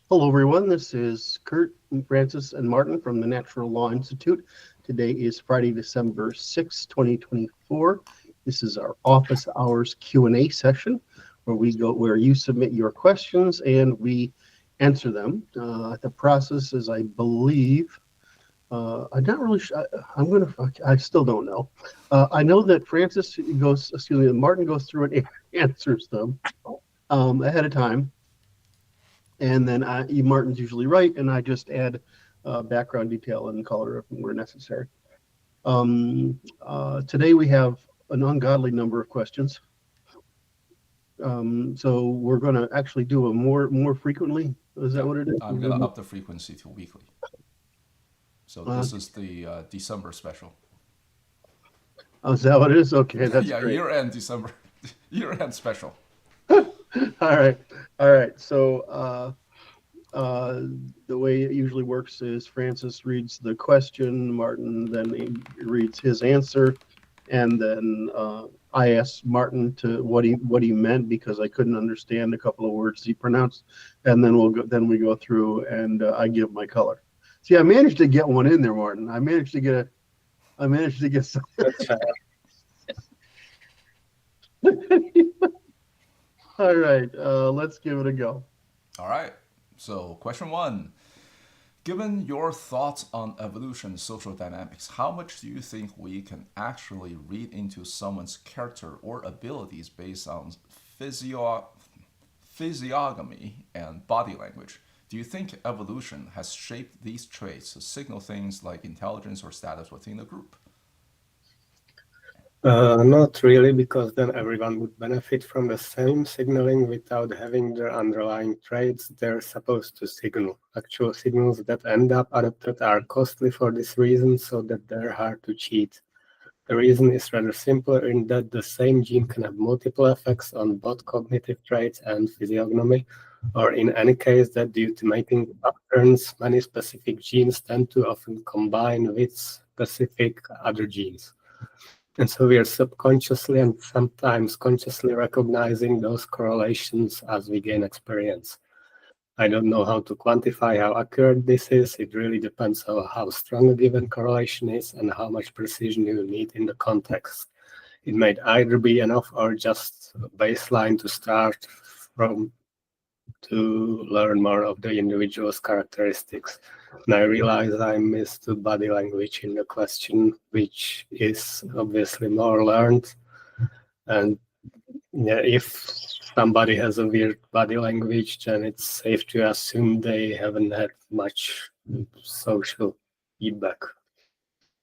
Hello, everyone. This is Curt, Francis, and Martin from the Natural Law Institute. Today is Friday, December 6, 2024. This is our office hours Q&A session where you submit your questions and we answer them. The process is, I believe, I'm not really sure. I still don't know. I know that Martin goes through and answers them ahead of time. And then Martin's usually right, and I just add background detail and color if where necessary. Today we have an ungodly number of questions. So we're going to actually do it more frequently. Is that what it is? I'm going to up the frequency to weekly. So this is the December special. Oh, is that what it is? Okay, that's yeah, great. year-end December, year-end special. All right. So the way it usually works is Francis reads the question, Martin then reads his answer, and then I asked Martin to what he meant because I couldn't understand a couple of words he pronounced, and then we go through and I give my color. See, I managed to get one in there, Martin. I managed to get some. All right, let's give it a go. All right. So question 1. Given your thoughts on evolution and social dynamics, how much do you think we can actually read into someone's character or abilities based on physiognomy and body language? Do you think evolution has shaped these traits to signal things like intelligence or status within the group? Not really, because then everyone would benefit from the same signaling without having the underlying traits they're supposed to signal. Actual signals that end up adopted are costly for this reason, so that they're hard to cheat. The reason is rather simpler in that the same gene can have multiple effects on both cognitive traits and physiognomy, or in any case that due to mating patterns, many specific genes tend to often combine with specific other genes. And so we are subconsciously and sometimes consciously recognizing those correlations as we gain experience. I don't know how to quantify how accurate this is. It really depends on how strong a given correlation is and how much precision you need in the context. It might either be enough or just a baseline to start from to learn more of the individual's characteristics. And I realize I missed the body language in the question, which is obviously more learned. And yeah, if somebody has a weird body language, then it's safe to assume they haven't had much social feedback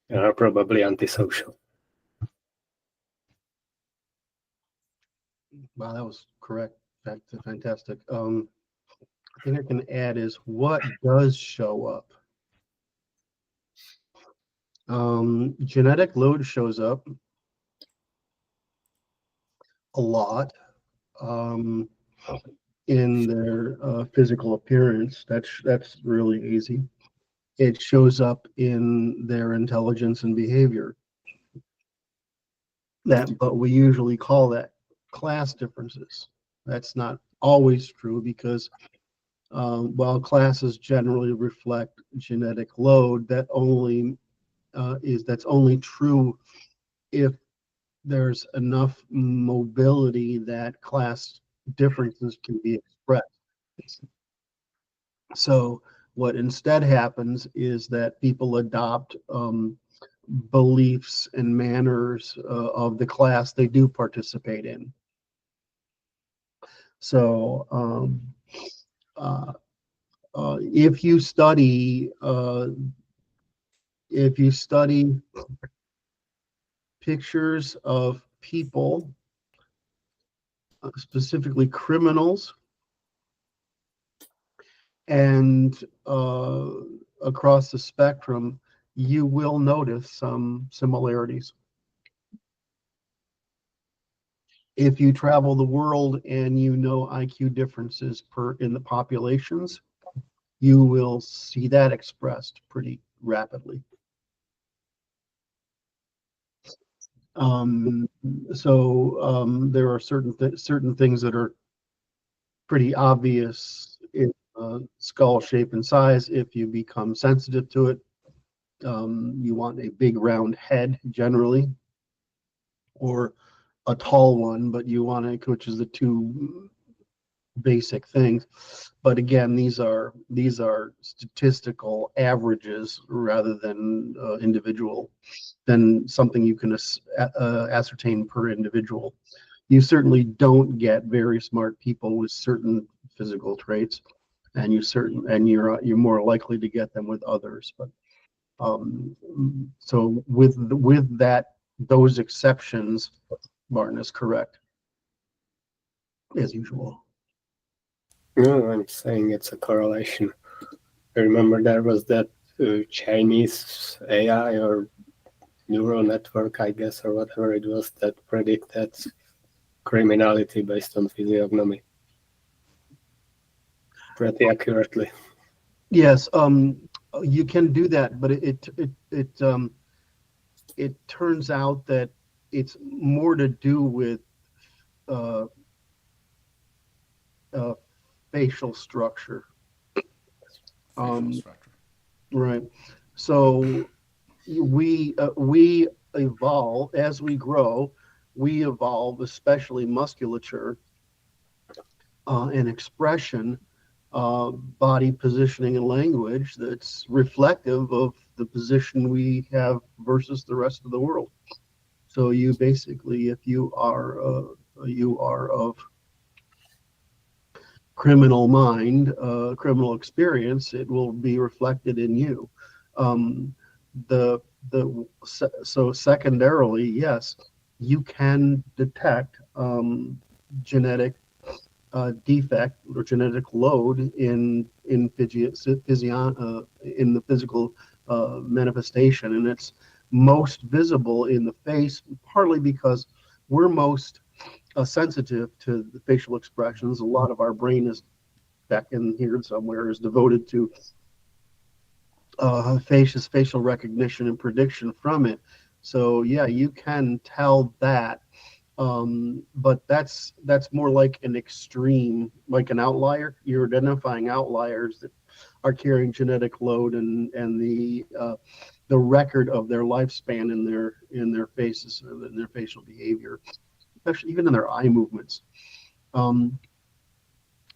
and are probably antisocial. Wow, that was correct. Fantastic. The thing I can add is what does show up. Genetic load shows up a lot in their physical appearance. That's really easy. It shows up in their intelligence and behavior. But we usually call that class differences. That's not always true because while classes generally reflect genetic load, that's only true if there's enough mobility that class differences can be expressed. So what instead happens is that people adopt beliefs and manners of the class they do participate in. So if you study pictures of people, specifically criminals, and across the spectrum, you will notice some similarities. If you travel the world and you know IQ differences in the populations, you will see that expressed pretty rapidly. So there are certain things that are pretty obvious in skull shape and size. If you become sensitive to it, you want a big round head generally, or a tall one, but you want it, which is the two basic things. But again, these are statistical averages rather than than something you can ascertain per individual. You certainly don't get very smart people with certain physical traits, and you're more likely to get them with others. But so with those exceptions, Martin is correct as usual. No, I'm saying it's a correlation. I remember there was that Chinese AI or neural network, I guess, or whatever it was, that predicted criminality based on physiognomy pretty accurately. Yes, you can do that, but it turns out that it's more to do with facial structure. Facial structure. Right. So we evolve as we grow. We evolve, especially musculature and expression, body positioning and language that's reflective of the position we have versus the rest of the world. So you basically, if you are of criminal mind, criminal experience, it will be reflected in you. So secondarily, yes, you can detect genetic defect or genetic load in the physical manifestation, and it's most visible in the face, partly because we're most sensitive to the facial expressions. A lot of our brain is back in here somewhere is devoted to facial recognition and prediction from it. So yeah, you can tell that, but that's more like an extreme, like an outlier. You're identifying outliers that are carrying genetic load and the record of their lifespan in their faces, in their facial behavior, especially even in their eye movements.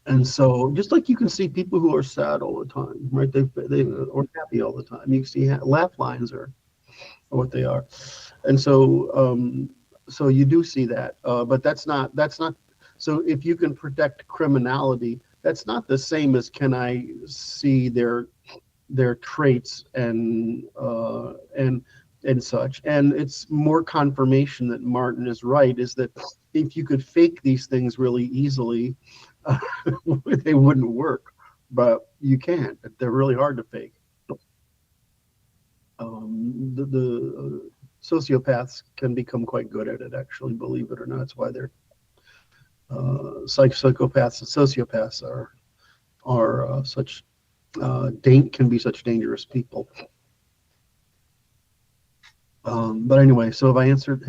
And so, just like you can see people who are sad all the time, right? They or happy all the time. You can see laugh lines are what they are, and so so you do see that. But that's not. So if you can predict criminality, that's not the same as can I see their traits and such. And it's more confirmation that Martin is right, is that if you could fake these things really easily, they wouldn't work, but you can't. They're really hard to fake. The sociopaths can become quite good at it, actually, believe it or not. That's why they're psychopaths and sociopaths are such can be such dangerous people. But anyway, so have I answered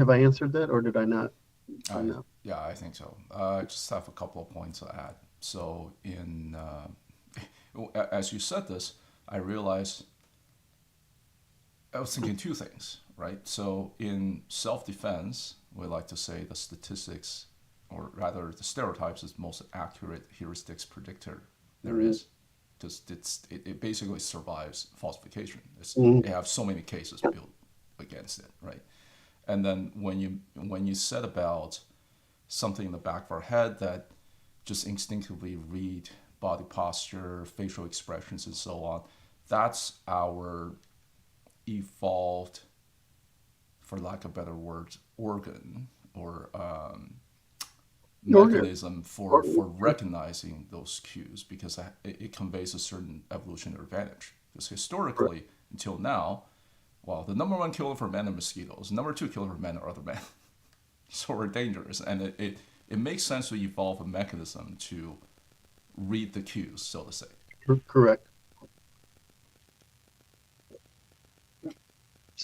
that, or did I not? Yeah, I think so. I just have a couple of points to add. So as you said this, I realized I was thinking two things, right? So in self-defense, we like to say the statistics, or rather the stereotypes, is the most accurate heuristics predictor there is. Because it basically survives falsification. They have so many cases built against it, right? And then when you said about something in the back of our head that just instinctively read body posture, facial expressions, and so on, that's our evolved, for lack of better words, organ or mechanism for recognizing those cues, because it conveys a certain evolutionary advantage. Because historically, until now, well, the number one killer for men are mosquitoes. Number two killer for men are other men. So we're dangerous, and it makes sense to evolve a mechanism to read the cues, so to say. Correct.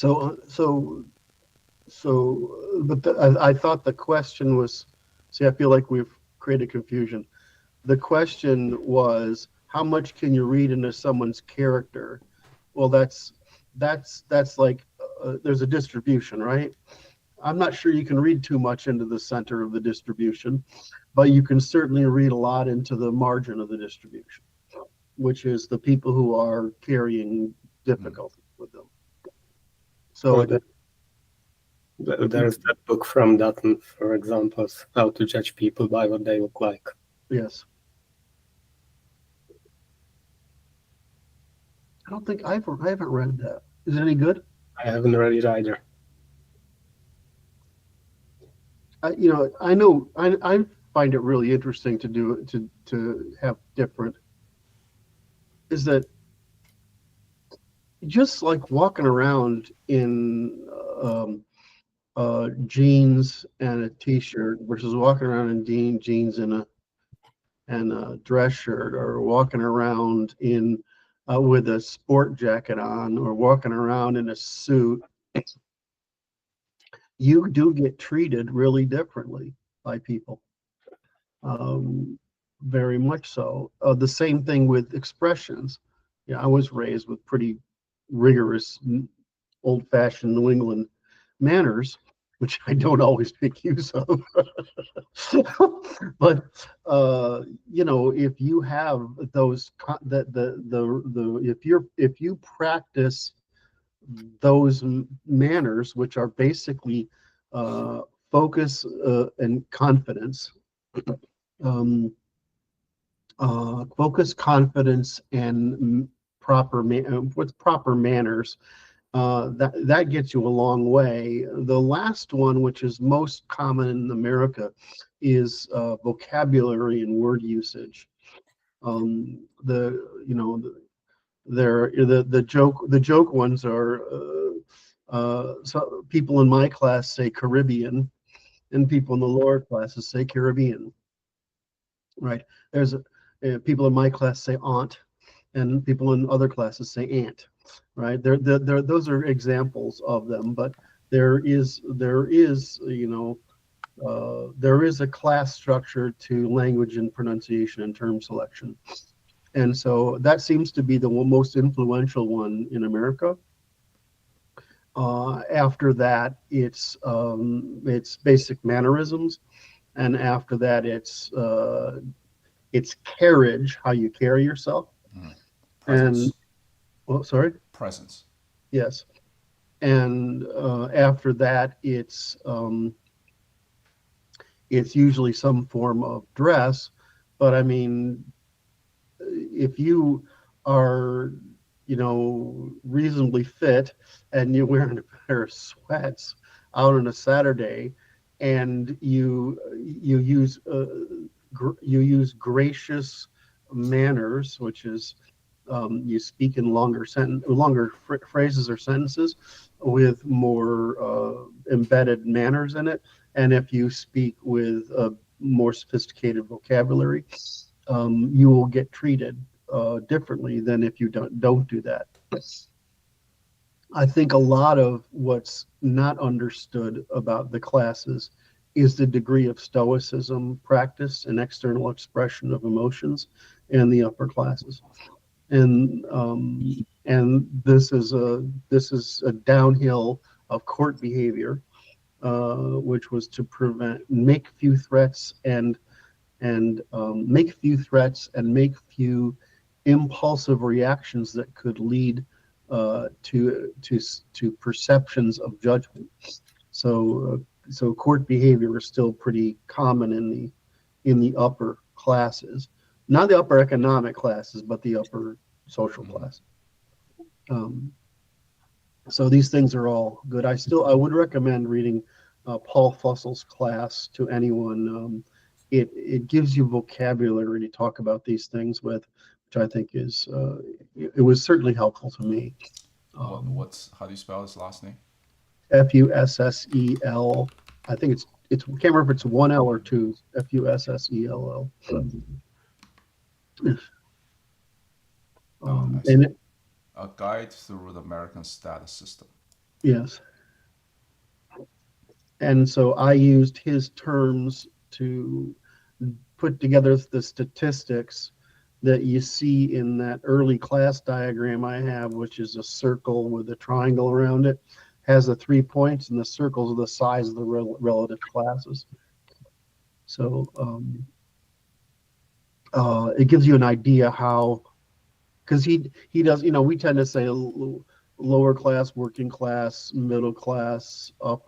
But I thought the question was, see, I feel like we've created confusion. The question was, how much can you read into someone's character? Well, that's like there's a distribution, right? I'm not sure you can read too much into the center of the distribution, but you can certainly read a lot into the margin of the distribution, which is the people who are carrying difficulty with them. So there's that book from Dutton, for example, How to Judge People by What They Look Like. yes. I don't think I haven't read that. Is it any good? I haven't read it either. I find it really interesting to have different. Is that just like walking around in jeans and a t-shirt versus walking around in jeans and a dress shirt, or walking around in with a sport jacket on, or walking around in a suit, you do get treated really differently by people. Very much so. The same thing with expressions. Yeah, I was raised with pretty rigorous, old-fashioned New England manners, which I don't always make use of. But if you have those, if you practice those manners, which are basically focus and confidence, focus, confidence, and with proper manners, that gets you a long way. The last one, which is most common in America, is vocabulary and word usage. The joke ones are so people in my class say Caribbean, and people in the lower classes say Caribbean. Right? There's people in my class say aunt, and people in other classes say aunt. Right? Those are examples of them, but there is a class structure to language and pronunciation and term selection. And so that seems to be the most influential one in America. After that, it's basic mannerisms, and after that, it's carriage, how you carry yourself. Presence. And sorry. Presence. Yes, and after that, it's usually some form of dress, but I mean, if you are, reasonably fit and you're wearing a pair of sweats out on a Saturday, and you use gracious manners, which is you speak in longer phrases or sentences with more embedded manners in it, and if you speak with a more sophisticated vocabulary, you will get treated differently than if you don't do that. I think a lot of what's not understood about the classes is the degree of stoicism practice and external expression of emotions in the upper classes, and this is a downhill of court behavior, which was to make few threats and make few impulsive reactions that could lead to perceptions of judgment. So court behavior is still pretty common in the upper classes, not the upper economic classes, but the upper social class. So these things are all good. I would recommend reading Paul Fussel's class to anyone. It gives you vocabulary to talk about these things with, which I think is it was certainly helpful to me. How do you spell his last name? Fussel. I think it's can't remember if it's one L or two. Fussell. Nice. And A Guide Through the American Status System. yes. And so I used his terms to put together the statistics that you see in that early class diagram I have, which is a circle with a triangle around it, has the 3 points, and the circles are the size of the relative classes. So it gives you an idea how, because he does, we tend to say lower class, working class, middle class, up,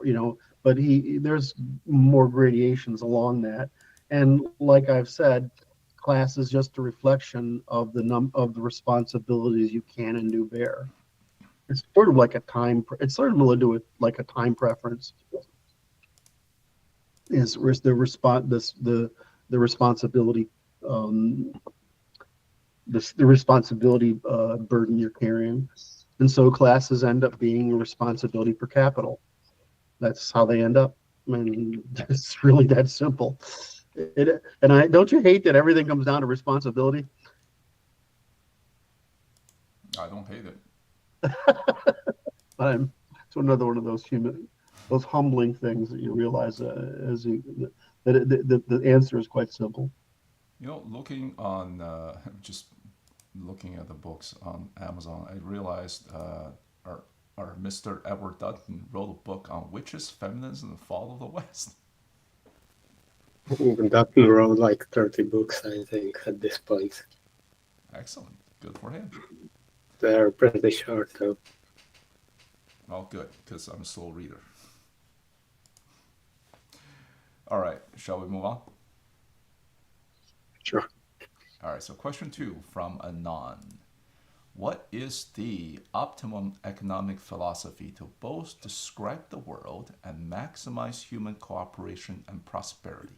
but there's more gradations along that. And like I've said, class is just a reflection of the responsibilities you can and do bear. It's sort of like a time. It's sort of to do with like a time preference. Is the responsibility the responsibility burden you're carrying, and so classes end up being a responsibility per capital. That's how they end up. I mean, it's really that simple. Don't you hate that everything comes down to responsibility? I don't hate it. It's another one of those humbling things that you realize that the answer is quite simple. Looking on just looking at the books on Amazon, I realized our Mr. Edward Dutton wrote a book on witches, feminism, and the fall of the West. Dutton wrote like 30 books, I think, at this point. Excellent. Good for him. They're pretty short, though. Well, good, because I'm a slow reader. All right, shall we move on? Sure. All right, so question 2 from Anon. What is the optimum economic philosophy to both describe the world and maximize human cooperation and prosperity?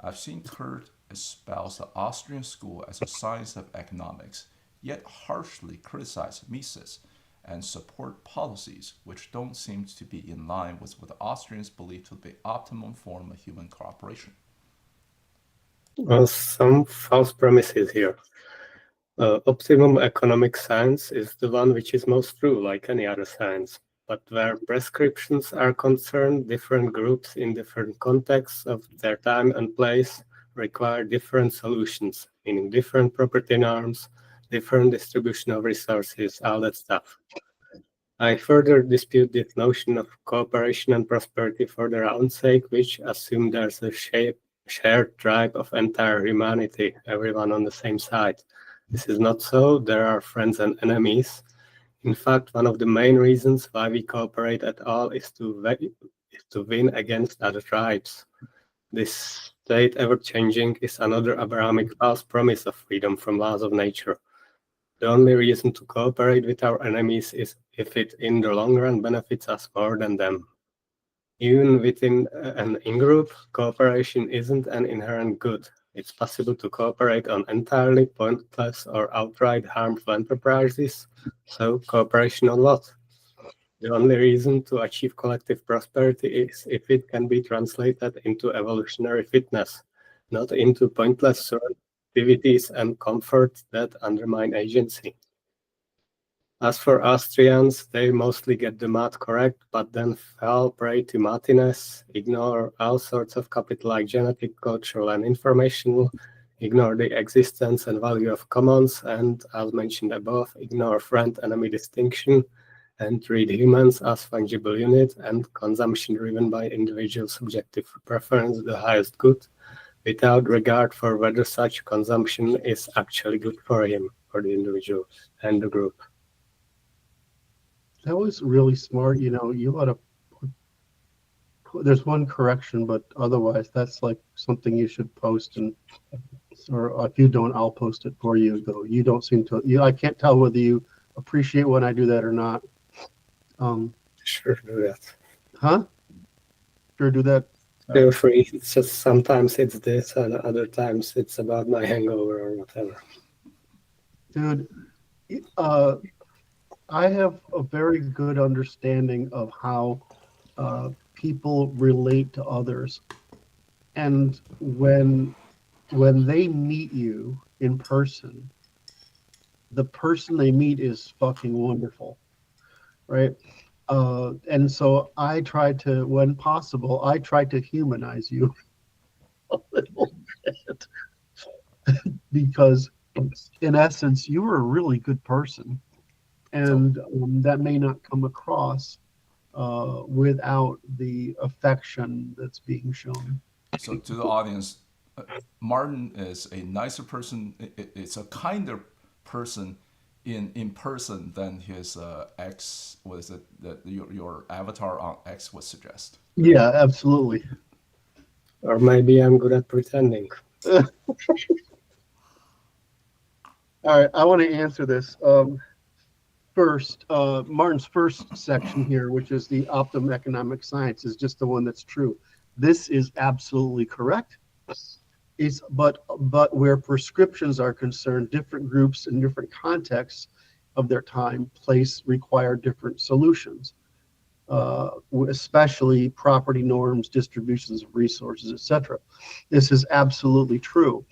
I've seen Curt espouse the Austrian school as a science of economics, yet harshly criticize Mises and support policies which don't seem to be in line with what Austrians believe to be the optimum form of human cooperation. Well, some false premises here. Optimum economic science is the one which is most true, like any other science. But where prescriptions are concerned, different groups in different contexts of their time and place require different solutions, meaning different property norms, different distribution of resources, all that stuff. I further dispute this notion of cooperation and prosperity for their own sake, which assume there's a shared tribe of entire humanity, everyone on the same side. This is not so. There are friends and enemies. In fact, one of the main reasons why we cooperate at all is to win against other tribes. This state ever-changing is another Abrahamic false promise of freedom from laws of nature. The only reason to cooperate with our enemies is if it in the long run benefits us more than them. Even within an in-group, cooperation isn't an inherent good. It's possible to cooperate on entirely pointless or outright harmful enterprises, so cooperation on what? The only reason to achieve collective prosperity is if it can be translated into evolutionary fitness, not into pointless activities and comfort that undermine agency. As for Austrians, they mostly get the math correct, but then fall prey to mathiness, ignore all sorts of capital like genetic, cultural, and informational, ignore the existence and value of commons, and, as mentioned above, ignore friend-enemy distinction, and treat humans as fungible unit and consumption driven by individual subjective preference the highest good, without regard for whether such consumption is actually good for him, for the individual, and the group. That was really smart. You ought to there's one correction, but otherwise that's like something you should post, or if you don't, I'll post it for you, though. You don't seem to, I can't tell whether you appreciate when I do that or not. Sure, do that. Huh? Sure, do that. Feel free. It's just sometimes it's this and other times it's about my hangover or whatever. Dude, I have a very good understanding of how people relate to others. And when they meet you in person, the person they meet is fucking wonderful, right? And so I try to, when possible, I try to humanize you a little bit because in essence, you were a really good person, So, and that may not come across without the affection that's being shown. so to the audience, Martin is a nicer person. It's a kinder person in person than his ex. What is it that your avatar on X would suggest? Yeah, absolutely. Or maybe I'm good at pretending. All right, I want to answer this. First, Martin's first section here, which is the optimum economic science, is just the one that's true. This is absolutely correct. But where prescriptions are concerned, different groups in different contexts of their time, place require different solutions, especially property norms, distributions of resources, etc. This is absolutely true.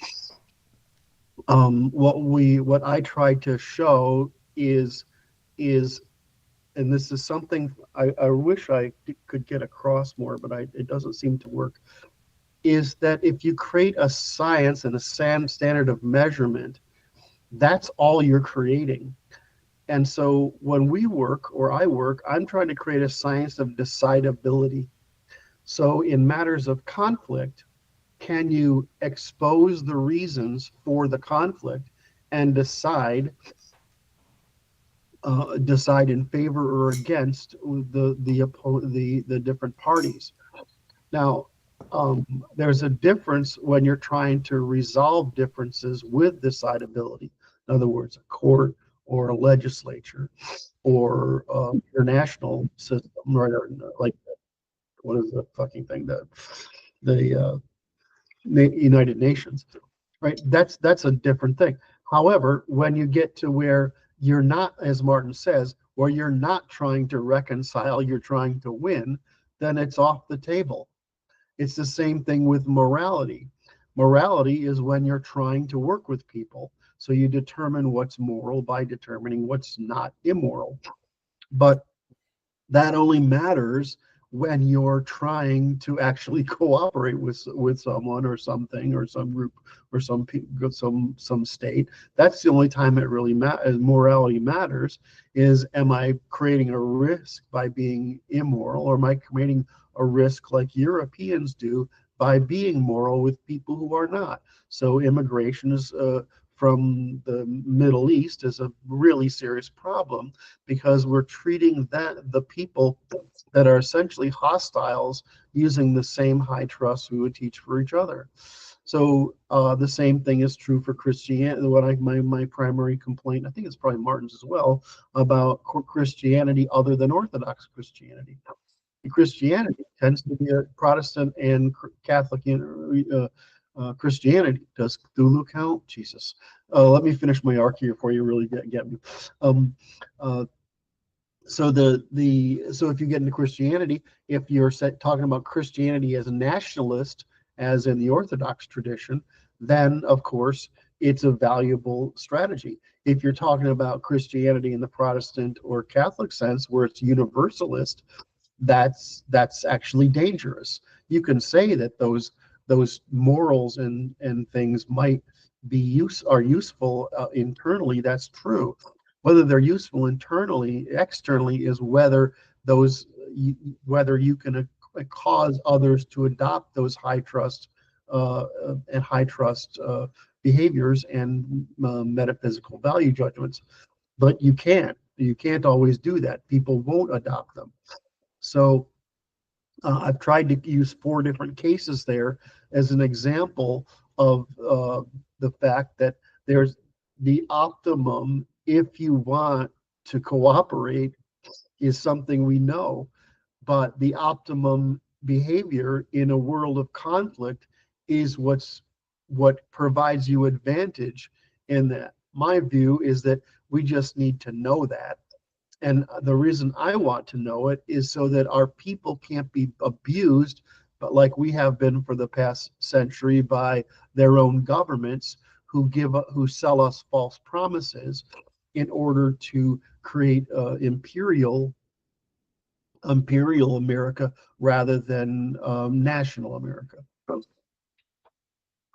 What I tried to show is, and this is something I wish I could get across more, but it doesn't seem to work, is that if you create a science and a standard of measurement, that's all you're creating. And so when we work, or I work, I'm trying to create a science of decidability. So in matters of conflict, can you expose the reasons for the conflict and decide in favor or against the different parties? Now, there's a difference when you're trying to resolve differences with decidability. In other words, a court or a legislature or international system, right? Or like, what is the fucking thing, the United Nations, right? That's a different thing. However, when you get to where you're not, as Martin says, where you're not trying to reconcile, you're trying to win, then it's off the table. It's the same thing with morality. Morality is when you're trying to work with people. So you determine what's moral by determining what's not immoral. But that only matters when you're trying to actually cooperate with someone or something or some group or some state. That's the only time it really matters. Morality matters. Is, am I creating a risk by being immoral, or am I creating a risk like Europeans do by being moral with people who are not? So immigration is from the Middle East is a really serious problem, because we're treating the people that are essentially hostiles using the same high trust we would teach for each other. So the same thing is true for Christianity. My primary complaint, I think it's probably Martin's as well, about Christianity other than Orthodox Christianity. Christianity tends to be a Protestant and Catholic Christianity. Does Cthulhu count? Jesus. Let me finish my arc here before you really get me. So if you get into Christianity, if you're talking about Christianity as a nationalist, as in the Orthodox tradition, then of course it's a valuable strategy. If you're talking about Christianity in the Protestant or Catholic sense, where it's universalist, that's actually dangerous. You can say that those morals and things might are useful internally. That's true. Whether they're useful externally is whether you can cause others to adopt those high trust behaviors and metaphysical value judgments. But you can't always do that. People won't adopt them. So I've tried to use 4 different cases there as an example of the fact that there's the optimum, if you want to cooperate, is something we know, but the optimum behavior in a world of conflict is what provides you advantage in that. My view is that we just need to know that. And the reason I want to know it is so that our people can't be abused, but like we have been for the past century, by their own governments who sell us false promises in order to create imperial America rather than national America.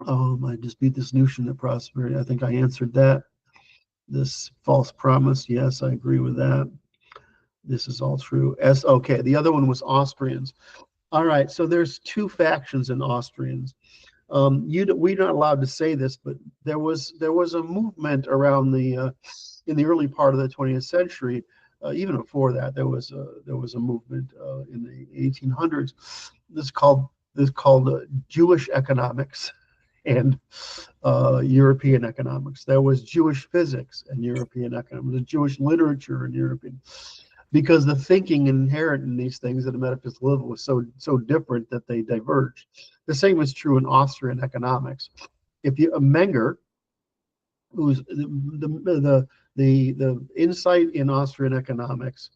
I dispute this notion that prosperity. I think I answered that. This false promise. Yes, I agree with that. This is all true. Okay, the other one was Austrians. All right, so there's two factions in Austrians. We're not allowed to say this, but there was a movement around the in the early part of the 20th century. Even before that, there was a movement in the 1800s. This called Jewish economics and European economics. There was Jewish physics and European economics. The Jewish literature and European, because the thinking inherent in these things at a metaphysical level was so different that they diverged. The same is true in Austrian economics. If you Menger, who's the insight in Austrian economics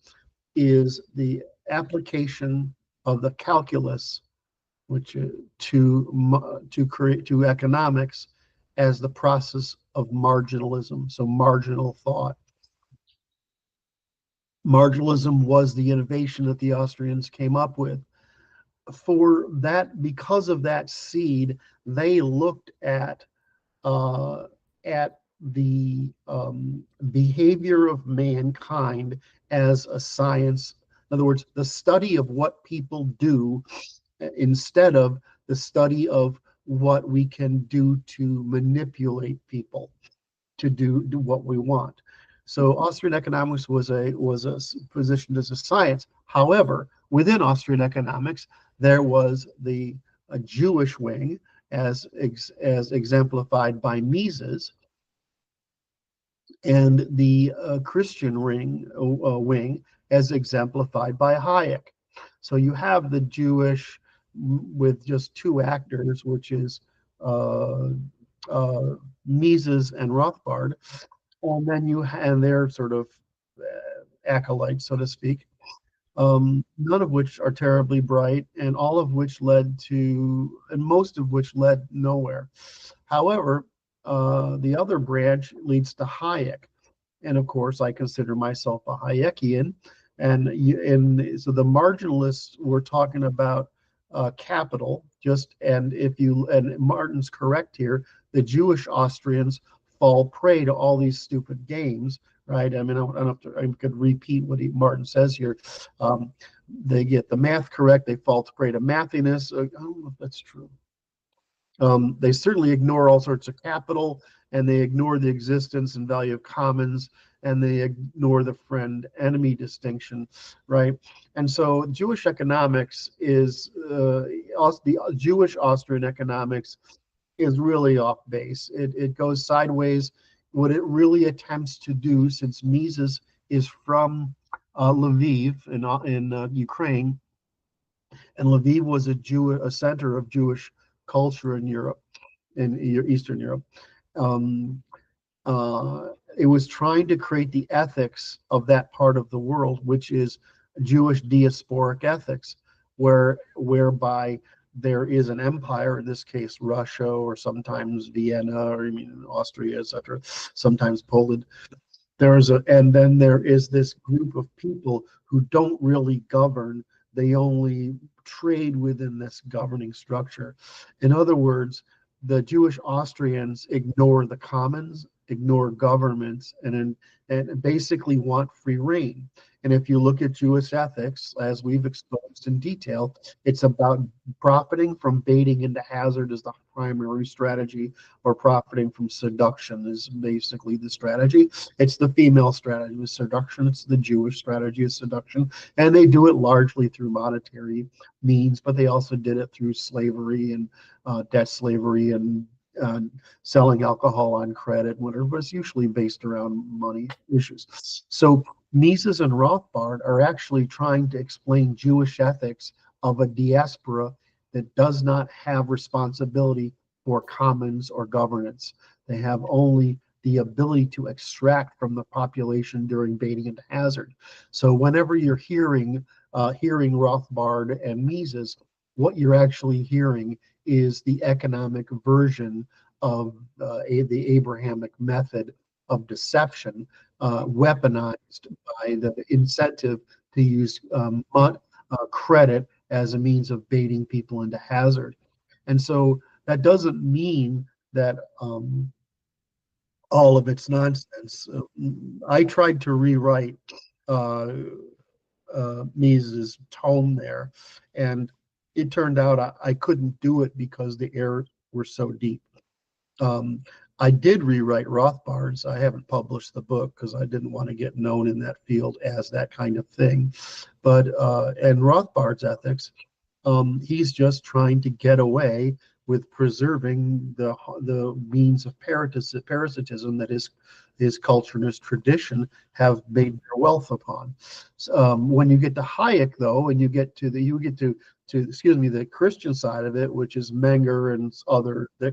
is the application of the calculus, which to economics as the process of marginalism, so marginal thought. Marginalism was the innovation that the Austrians came up with. For that, because of that seed, they looked at the behavior of mankind as a science. In other words, the study of what people do instead of the study of what we can do to manipulate people to do what we want. So Austrian economics was positioned as a science. However, within Austrian economics, there was a Jewish wing, as exemplified by Mises, and the Christian wing, as exemplified by Hayek. So you have the Jewish with just two actors, which is Mises and Rothbard, and then and they're sort of acolytes, so to speak. None of which are terribly bright, and all of which most of which led nowhere. However, the other branch leads to Hayek, and of course, I consider myself a Hayekian. And so the marginalists were talking about capital. And Martin's correct here. The Jewish Austrians fall prey to all these stupid games. Right. I mean, I could repeat what Martin says here. They get the math correct. They fall prey to mathiness. I don't know if that's true. They certainly ignore all sorts of capital, and they ignore the existence and value of commons, and they ignore the friend-enemy distinction, right? And so Jewish economics is, the Jewish Austrian economics is really off base. It goes sideways. What it really attempts to do, since Mises is from Lviv in Ukraine, and Lviv was a center of Jewish culture in Europe, in Eastern Europe. It was trying to create the ethics of that part of the world, which is Jewish diasporic ethics, whereby there is an empire, in this case Russia, or sometimes Vienna, or Austria, etc., sometimes Poland. And then there is this group of people who don't really govern. They only trade within this governing structure. In other words, the Jewish Austrians ignore the commons, ignore governments, and basically want free reign. And if you look at Jewish ethics, as we've exposed in detail, it's about profiting from baiting into hazard as the primary strategy, or profiting from seduction is basically the strategy. It's the female strategy with seduction. It's the Jewish strategy of seduction. And they do it largely through monetary means, but they also did it through slavery and debt slavery and selling alcohol on credit, whatever, but it's usually based around money issues. So Mises and Rothbard are actually trying to explain Jewish ethics of a diaspora that does not have responsibility for commons or governance. They have only the ability to extract from the population during baiting into hazard. So whenever you're hearing Rothbard and Mises, what you're actually hearing is the economic version of the Abrahamic method of deception, weaponized by the incentive to use credit as a means of baiting people into hazard. And so That doesn't mean that all of it's nonsense. I tried to rewrite Mises' tome there, and it turned out I couldn't do it because the errors were so deep. I did rewrite Rothbard's. I haven't published the book because I didn't want to get known in that field as that kind of thing. But and Rothbard's ethics, he's just trying to get away with preserving the means of parasitism that his culture and his tradition have made their wealth upon. When you get to Hayek, though, and you get to the Christian side of it, which is Menger and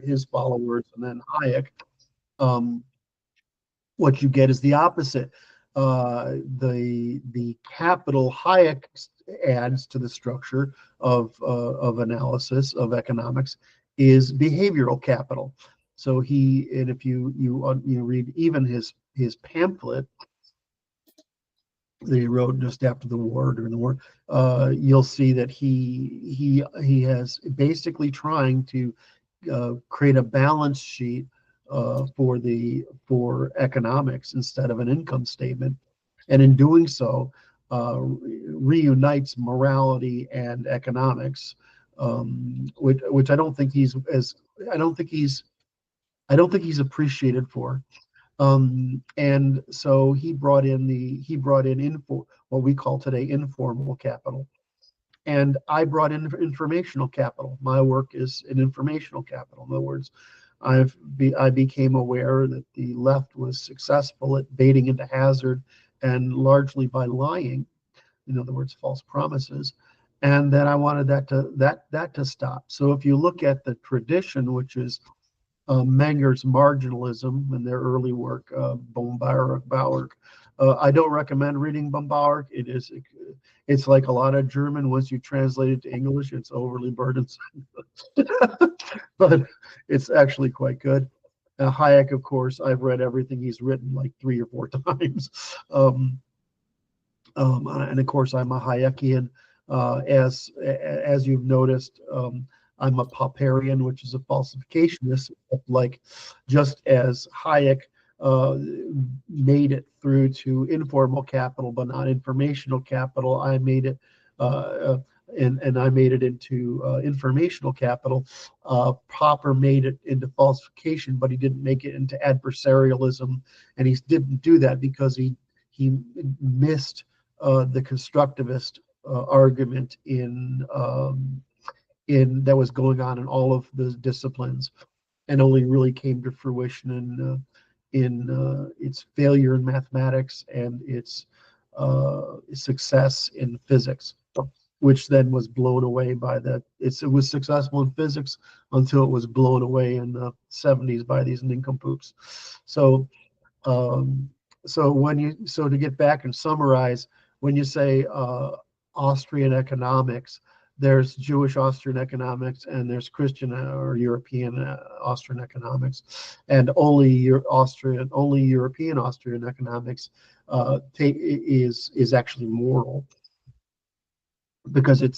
his followers, and then Hayek, what you get is the opposite. The capital Hayek adds to the structure of analysis of economics is behavioral capital. So if you read even his pamphlet that he wrote just after the war, during the war, you'll see that he has basically trying to create a balance sheet for economics instead of an income statement, and in doing so, reunites morality and economics, which I don't think he's appreciated for. And so he brought in what we call today informal capital, and I brought in informational capital. My work is in informational capital. In other words, I became aware that the left was successful at baiting into hazard, and largely by lying, in other words, false promises, and that I wanted that to stop. So if you look at the tradition, which is Menger's marginalism and their early work, Bauer. I don't recommend reading Bauer. It's like a lot of German. Once you translate it to English, it's overly burdensome, but it's actually quite good. Hayek, of course, I've read everything he's written like 3 or 4 times. And of course, I'm a Hayekian. As you've noticed, I'm a Popperian, which is a falsificationist. Like, just as Hayek made it through to informal capital, but not informational capital, I made it, and I made it into informational capital. Popper made it into falsification, but he didn't make it into adversarialism, and he didn't do that because he missed the constructivist argument that was going on in all of the disciplines, and only really came to fruition in its failure in mathematics and its success in physics, which then was blown away by it was successful in physics until it was blown away in the 70s by these nincompoops. So to get back and summarize, when you say Austrian economics, there's Jewish Austrian economics, and there's Christian or European Austrian economics, and only European Austrian economics is actually moral, because it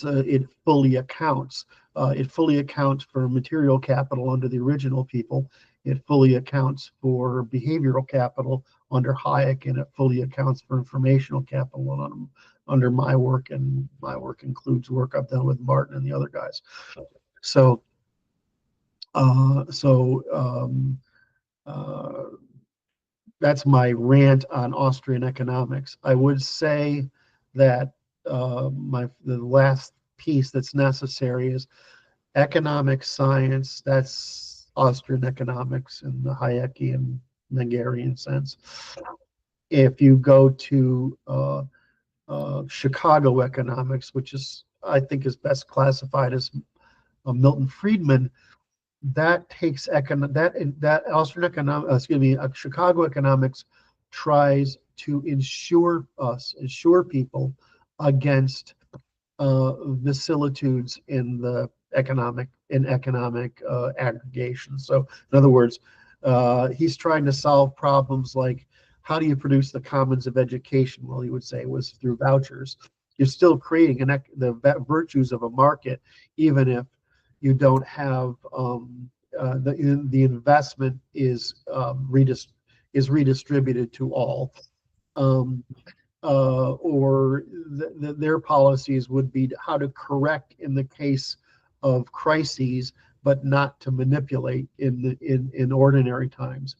fully accounts for material capital under the original people. It fully accounts for behavioral capital under Hayek, and it fully accounts for informational capital under my work, and my work includes work I've done with Martin and the other guys. So that's my rant on Austrian economics. I would say that the last piece that's necessary is economic science. That's Austrian economics in the Hayekian, Mengerian sense. If you go to Chicago economics, which I think is best classified as Milton Friedman, that takes Austrian economics, Chicago economics tries to insure people against vicissitudes in economic aggregation. So in other words, he's trying to solve problems like, how do you produce the commons of education? Well, he would say it was through vouchers. You're still creating the virtues of a market, even if You don't have the investment is redistributed to all. Or their policies would be how to correct in the case of crises, but not to manipulate in ordinary times.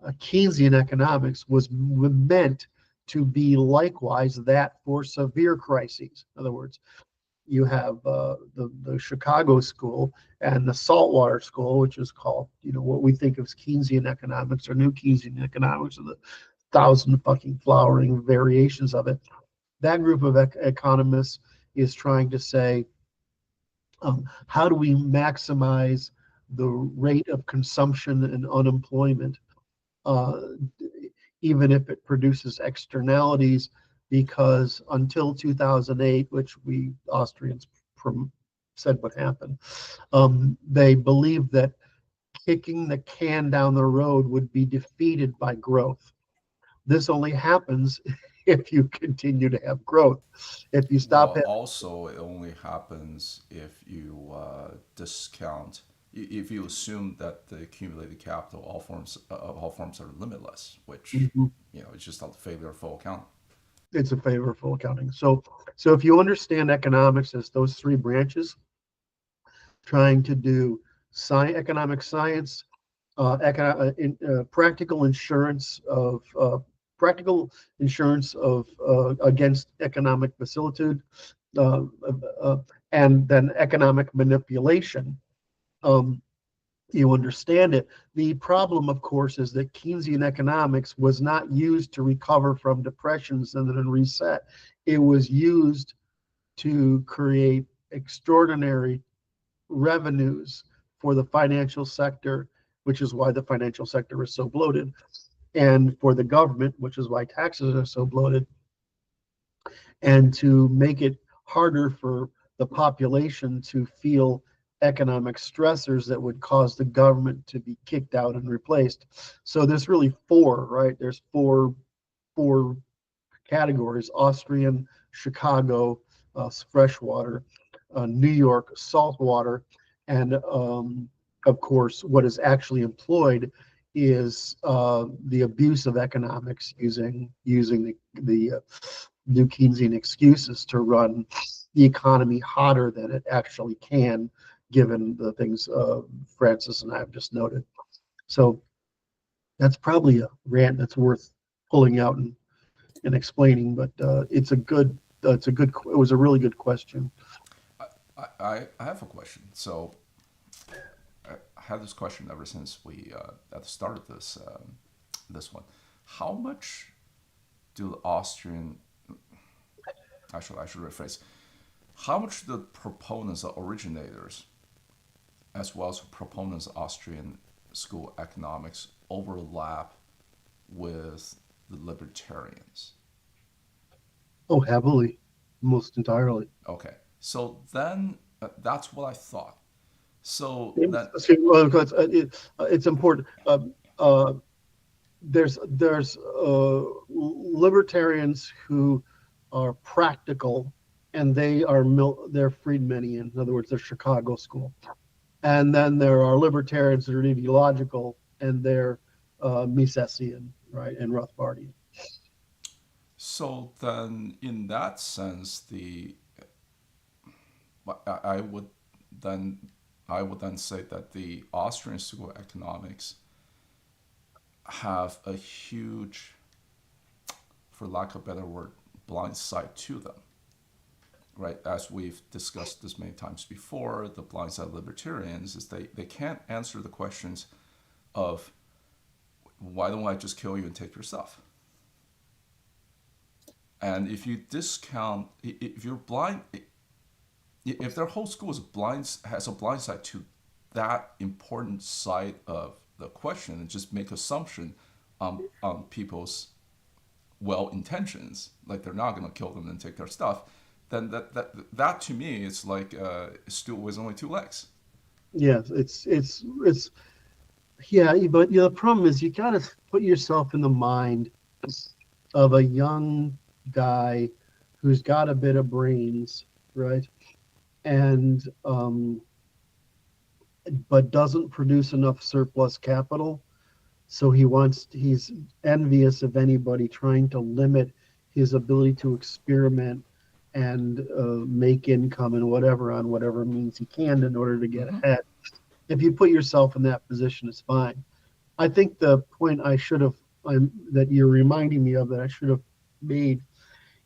Keynesian economics was meant to be likewise that for severe crises. In other words, you have the Chicago school and the saltwater school, which is called, what we think of as Keynesian economics or new Keynesian economics, or the thousand fucking flowering variations of it. That group of economists is trying to say, how do we maximize the rate of consumption and unemployment, even if it produces externalities? Because until 2008, which we Austrians said would happen, they believed that kicking the can down the road would be defeated by growth. This only happens if you continue to have growth. If you stop Well, it, also, it only happens if you discount, if you assume that the accumulated capital, all forms are limitless, which, it's just a failure of full accounting. it's a favor of full accounting. So if you understand economics as those three branches, trying to do economic science, practical insurance of against economic vicissitude, and then economic manipulation. You understand it. The problem, of course, is that Keynesian economics was not used to recover from depressions and then reset. It was used to create extraordinary revenues for the financial sector, which is why the financial sector is so bloated, and for the government, which is why taxes are so bloated, and to make it harder for the population to feel economic stressors that would cause the government to be kicked out and replaced. So there's really four, right? There's four categories: Austrian, Chicago, freshwater, New York, saltwater, and of course, what is actually employed is the abuse of economics using the new Keynesian excuses to run the economy hotter than it actually can, given the things Francis and I have just noted. So that's probably a rant that's worth pulling out and explaining, but it was a really good question. I have a question. So I had this question ever since we at the start of this one. How much do the Austrian, I should rephrase, how much do the proponents, the originators, as well as proponents of Austrian school economics, overlap with the libertarians? Oh, heavily, most entirely. Okay, so then that's what I thought. So that It's important. There's libertarians who are practical, and they're Friedmanian. In other words, they're Chicago school. And then there are libertarians that are ideological, and they're Misesian, right, and Rothbardian. So then, in that sense, I would then say that the Austrian school of economics have a huge, for lack of a better word, blind side to them. Right, as we've discussed this many times before, the blind side of libertarians is they can't answer the questions of why don't I just kill you and take your stuff? And if you discount, if you're blind, if their whole school has a blind side to that important side of the question, and just make assumption on people's well intentions, like they're not going to kill them and take their stuff, then that to me is like a stool with only two legs. Yes, it's yeah, but the problem is you got to put yourself in the mind of a young guy who's got a bit of brains, right? And but doesn't produce enough surplus capital. So he's envious of anybody trying to limit his ability to experiment and make income and whatever on whatever means he can in order to get ahead. If you put yourself in that position, it's fine. I think the point that you're reminding me of that I should have made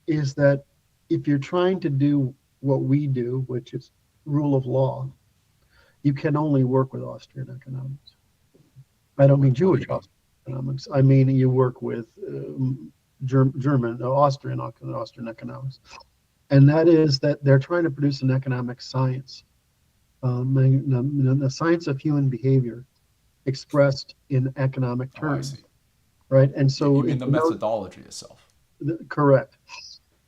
is that if you're trying to do what we do, which is rule of law, you can only work with Austrian economics. I don't mean Jewish economics. I mean you work with Austrian economics. And that is that they're trying to produce an economic science, the science of human behavior expressed in economic terms, right? And so you mean the methodology itself. Correct.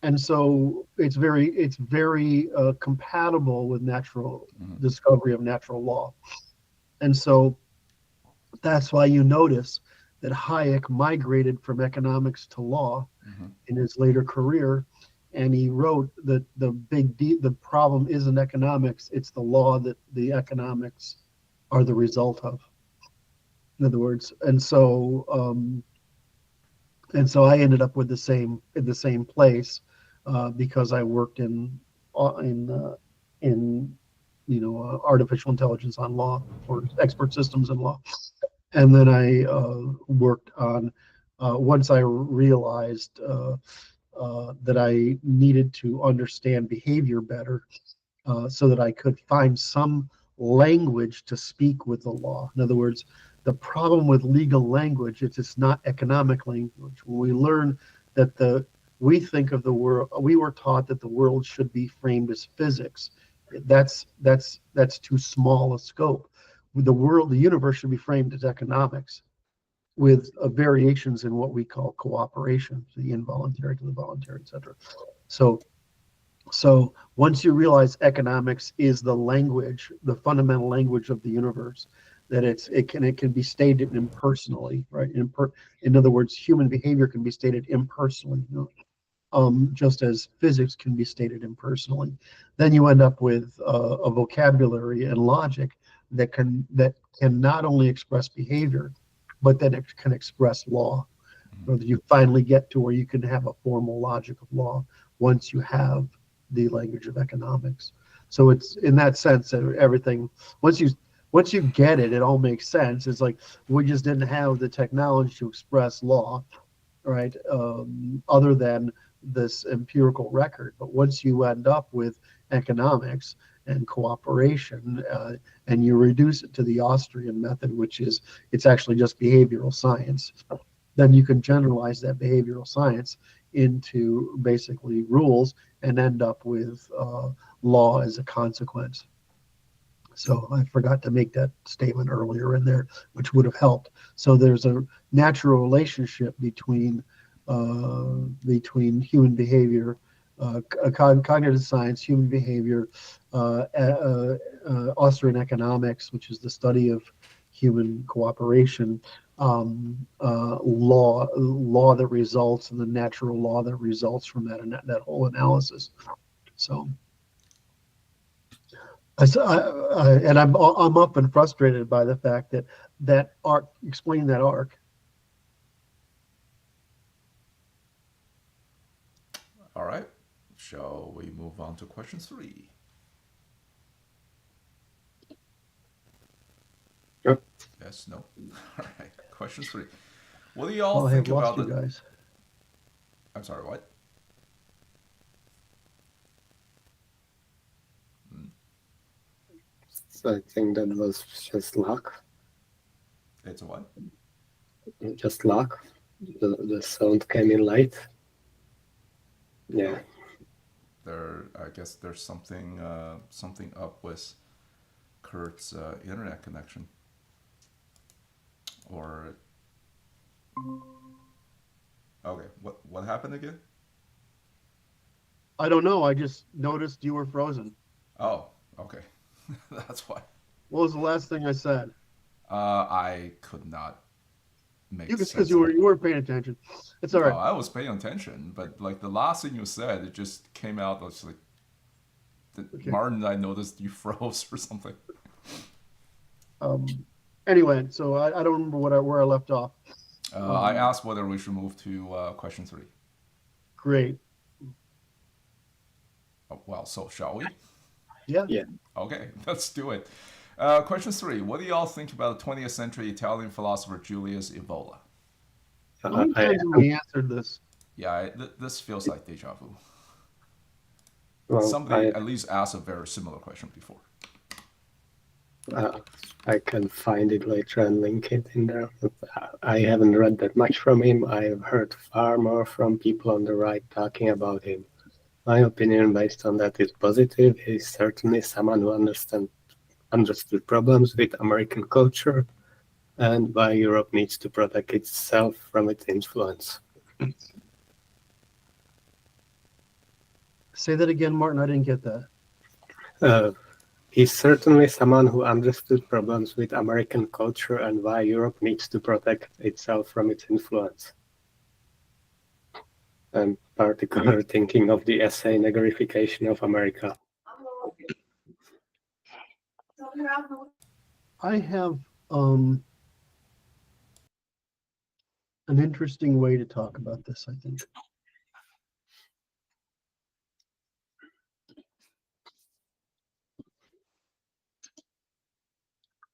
And so it's very compatible with natural discovery of natural law. And so that's why you notice that Hayek migrated from economics to law in his later career. And he wrote that the problem isn't economics, it's the law that the economics are the result of. In other words, and so I ended up with in the same place because I worked in artificial intelligence on law or expert systems in law, and then I worked on once I realized that I needed to understand behavior better so that I could find some language to speak with the law. In other words, the problem with legal language is it's not economic language. When we learn that we think of the world, we were taught that the world should be framed as physics. That's too small a scope. The universe should be framed as economics, with variations in what we call cooperation, the involuntary to the voluntary, etc. So once you realize economics is the language, the fundamental language of the universe, that it can be stated impersonally, right? In other words, human behavior can be stated impersonally, just as physics can be stated impersonally. Then you end up with a vocabulary and logic that can not only express behavior, but that it can express law. So that you finally get to where you can have a formal logic of law once you have the language of economics. So it's in that sense that everything, once you get it, it all makes sense. It's like we just didn't have the technology to express law, right? Other than this empirical record. But once you end up with economics and cooperation, and you reduce it to the Austrian method, which is it's actually just behavioral science, then you can generalize that behavioral science into basically rules and end up with law as a consequence. So I forgot to make that statement earlier in there, which would have helped. So there's a natural relationship between human behavior, cognitive science, human behavior, Austrian economics, which is the study of human cooperation, law that results, and the natural law that results from that whole analysis. So. And I'm often frustrated by the fact that arc, explain that arc. All right, shall we move on to question 3? Sure. Yes, no. All right, question 3. What do you all think about you guys? I'm sorry, what? So I think that was just luck. It's a what? Just luck. The sound came in late. Yeah. I guess there's something up with Curt's internet connection. Or okay, what happened again? I don't know. I just noticed you were frozen. Oh, okay. That's why. What was the last thing I said? I could not make sense. Because you were paying attention. It's all right. I was paying attention, but like the last thing you said, it just came out. I was like, okay. Martin, I noticed you froze or something. Anyway, so I don't remember where I left off. I asked whether we should move to question 3. Great. Oh, well, so shall we? Yeah. Okay, let's do it. Question 3. What do y'all think about 20th century Italian philosopher Julius Evola? How many times have we answered this? Yeah, this feels like deja vu. Well, Somebody at least asked a very similar question before. I can find it later and link it in there. I haven't read that much from him. I've heard far more from people on the right talking about him. My opinion based on that is positive. He's certainly someone who understood problems with American culture and why Europe needs to protect itself from its influence. Say that again, Martin. I didn't get that. He's certainly someone who understood problems with American culture and why Europe needs to protect itself from its influence. I'm particularly thinking of the essay Negrification of America. I have an interesting way to talk about this, I think.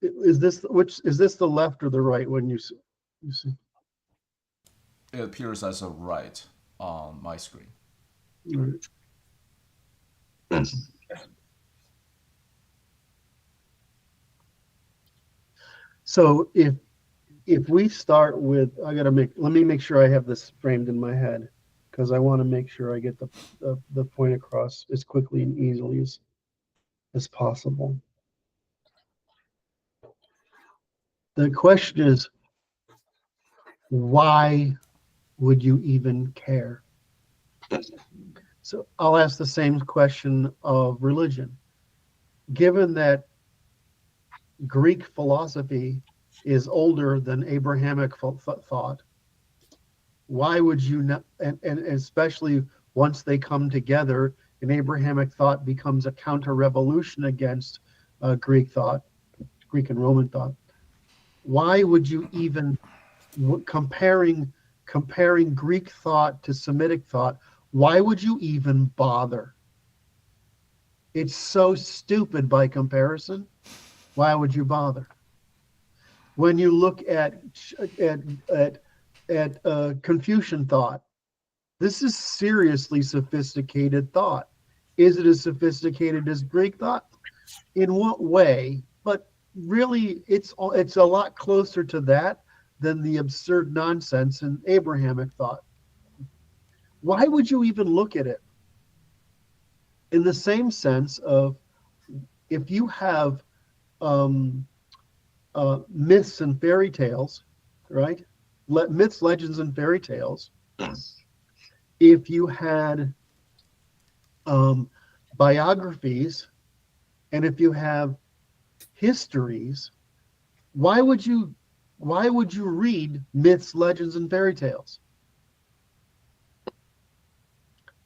Is this the left or the right when you see? It appears as a right on my screen. Right. So if we start with, let me make sure I have this framed in my head, because I want to make sure I get the point across as quickly and easily as possible. The question is, why would you even care? So I'll ask the same question of religion. Given that Greek philosophy is older than Abrahamic thought, why would you not, and especially once they come together and Abrahamic thought becomes a counter-revolution against Greek thought, Greek and Roman thought, why would you even, comparing Greek thought to Semitic thought, why would you even bother? It's so stupid by comparison. Why would you bother? When you look at Confucian thought, this is seriously sophisticated thought. Is it as sophisticated as Greek thought? In what way? But really, it's a lot closer to that than the absurd nonsense in Abrahamic thought. Why would you even look at it? In the same sense of, if you have myths and fairy tales, right? Myths, legends, and fairy tales. If you had biographies, and if you have histories, why would you read myths, legends, and fairy tales?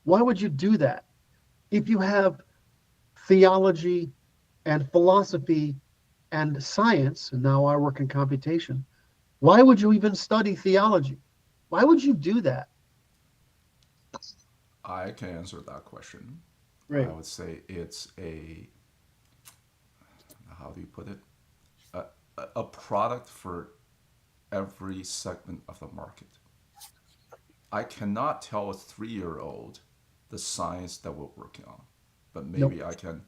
Why would you do that? If you have theology and philosophy and science, and now I work in computation, why would you even study theology? Why would you do that? I can answer that question. Right. I would say it's how do you put it? A product for every segment of the market. I cannot tell a 3-year-old the science that we're working on, but maybe I can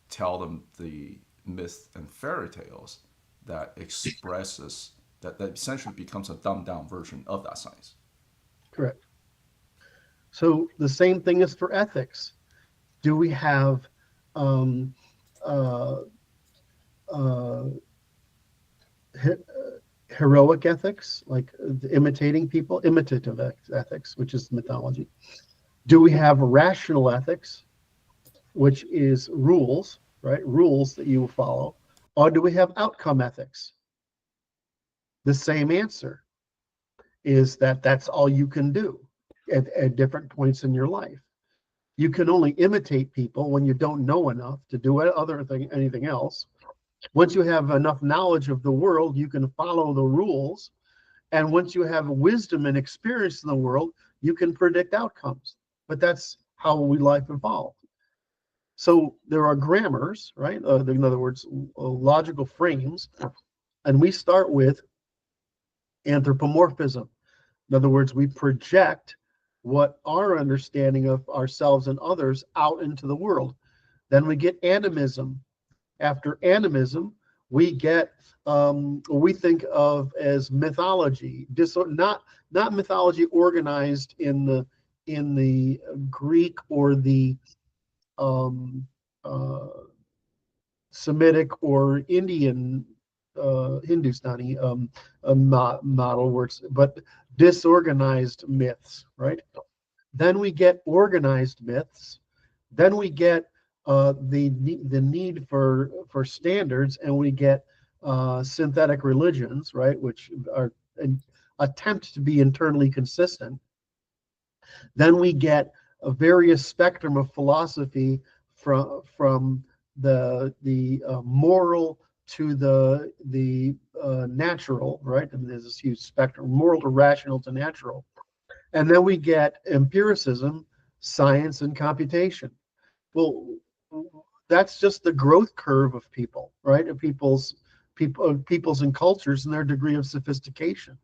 tell them the myths and fairy tales that expresses that essentially becomes a dumbed down version of that science. Correct. So the same thing is for ethics. Do we have heroic ethics, like imitating people, imitative ethics, which is mythology? Do we have rational ethics, which is rules, right? Rules that you follow. Or do we have outcome ethics? The same answer is that that's all you can do at different points in your life. You can only imitate people when you don't know enough to do anything else. Once you have enough knowledge of the world, you can follow the rules. And once you have wisdom and experience in the world, you can predict outcomes. But that's how life evolved. So there are grammars, right? In other words, logical frames. And we start with anthropomorphism. In other words, we project what our understanding of ourselves and others out into the world. Then we get animism. After animism, we get what we think of as mythology. Not mythology organized in the Greek or the Semitic or Indian Hindustani model works, but disorganized myths, right? Then we get organized myths. Then we get the need for standards, and we get synthetic religions, right, which are an attempt to be internally consistent. Then we get a various spectrum of philosophy from the moral to the natural, right? I mean, there's this huge spectrum, moral to rational to natural. And then we get empiricism, science, and computation. Well, that's just the growth curve of people, right? Of people's and cultures and their degree of sophistication.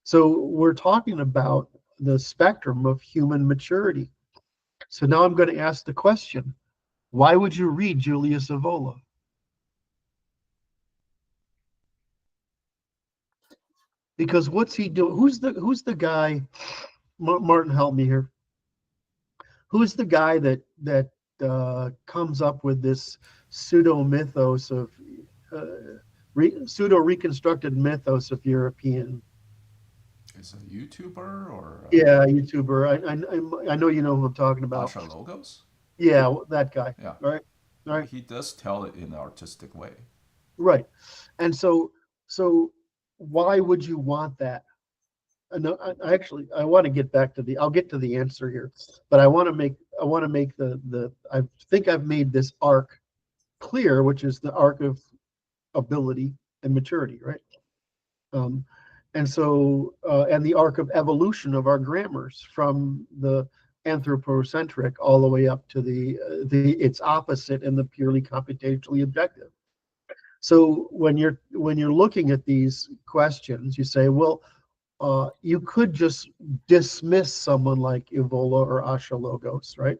So we're talking about the spectrum of human maturity. So now I'm going to ask the question, why would you read Julius Evola? Because what's he doing? Who's the guy? Martin, help me here. Who's the guy that comes up with this pseudo mythos of pseudo reconstructed mythos of European? Is a YouTuber or? Yeah, YouTuber. I know you know who I'm talking about. Logos? Yeah, that guy. Yeah. Right. He does tell it in an artistic way. Right. And so why would you want that? I want to get back to I'll get to the answer here, but I want to make I think I've made this arc clear, which is the arc of ability and maturity, right? And the arc of evolution of our grammars from the anthropocentric all the way up to its opposite and the purely computationally objective. So when you're looking at these questions, you say, well, you could just dismiss someone like Evola or Ashologos, right?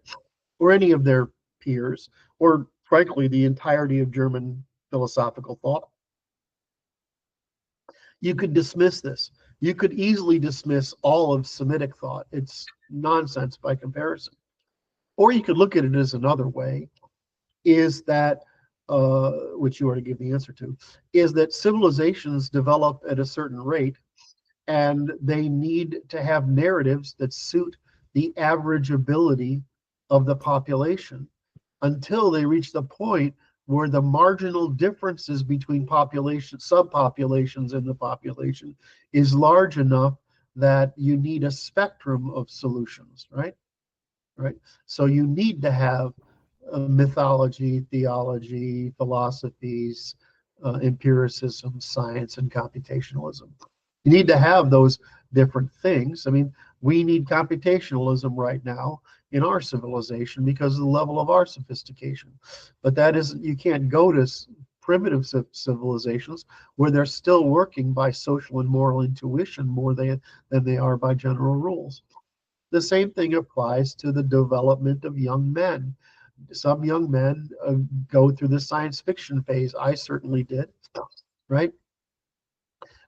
Or any of their peers, or frankly, the entirety of German philosophical thought. You could dismiss this. You could easily dismiss all of Semitic thought. It's nonsense by comparison. Or you could look at it as another way, is that, which you already gave the answer to, is that civilizations develop at a certain rate, and they need to have narratives that suit the average ability of the population until they reach the point where the marginal differences between subpopulations in the population is large enough that you need a spectrum of solutions, right? So you need to have mythology, theology, philosophies, empiricism, science, and computationalism. You need to have those different things. I mean, we need computationalism right now in our civilization because of the level of our sophistication. But that isn't, you can't go to primitive civilizations where they're still working by social and moral intuition more than they are by general rules. The same thing applies to the development of young men. Some young men go through the science fiction phase. I certainly did, right?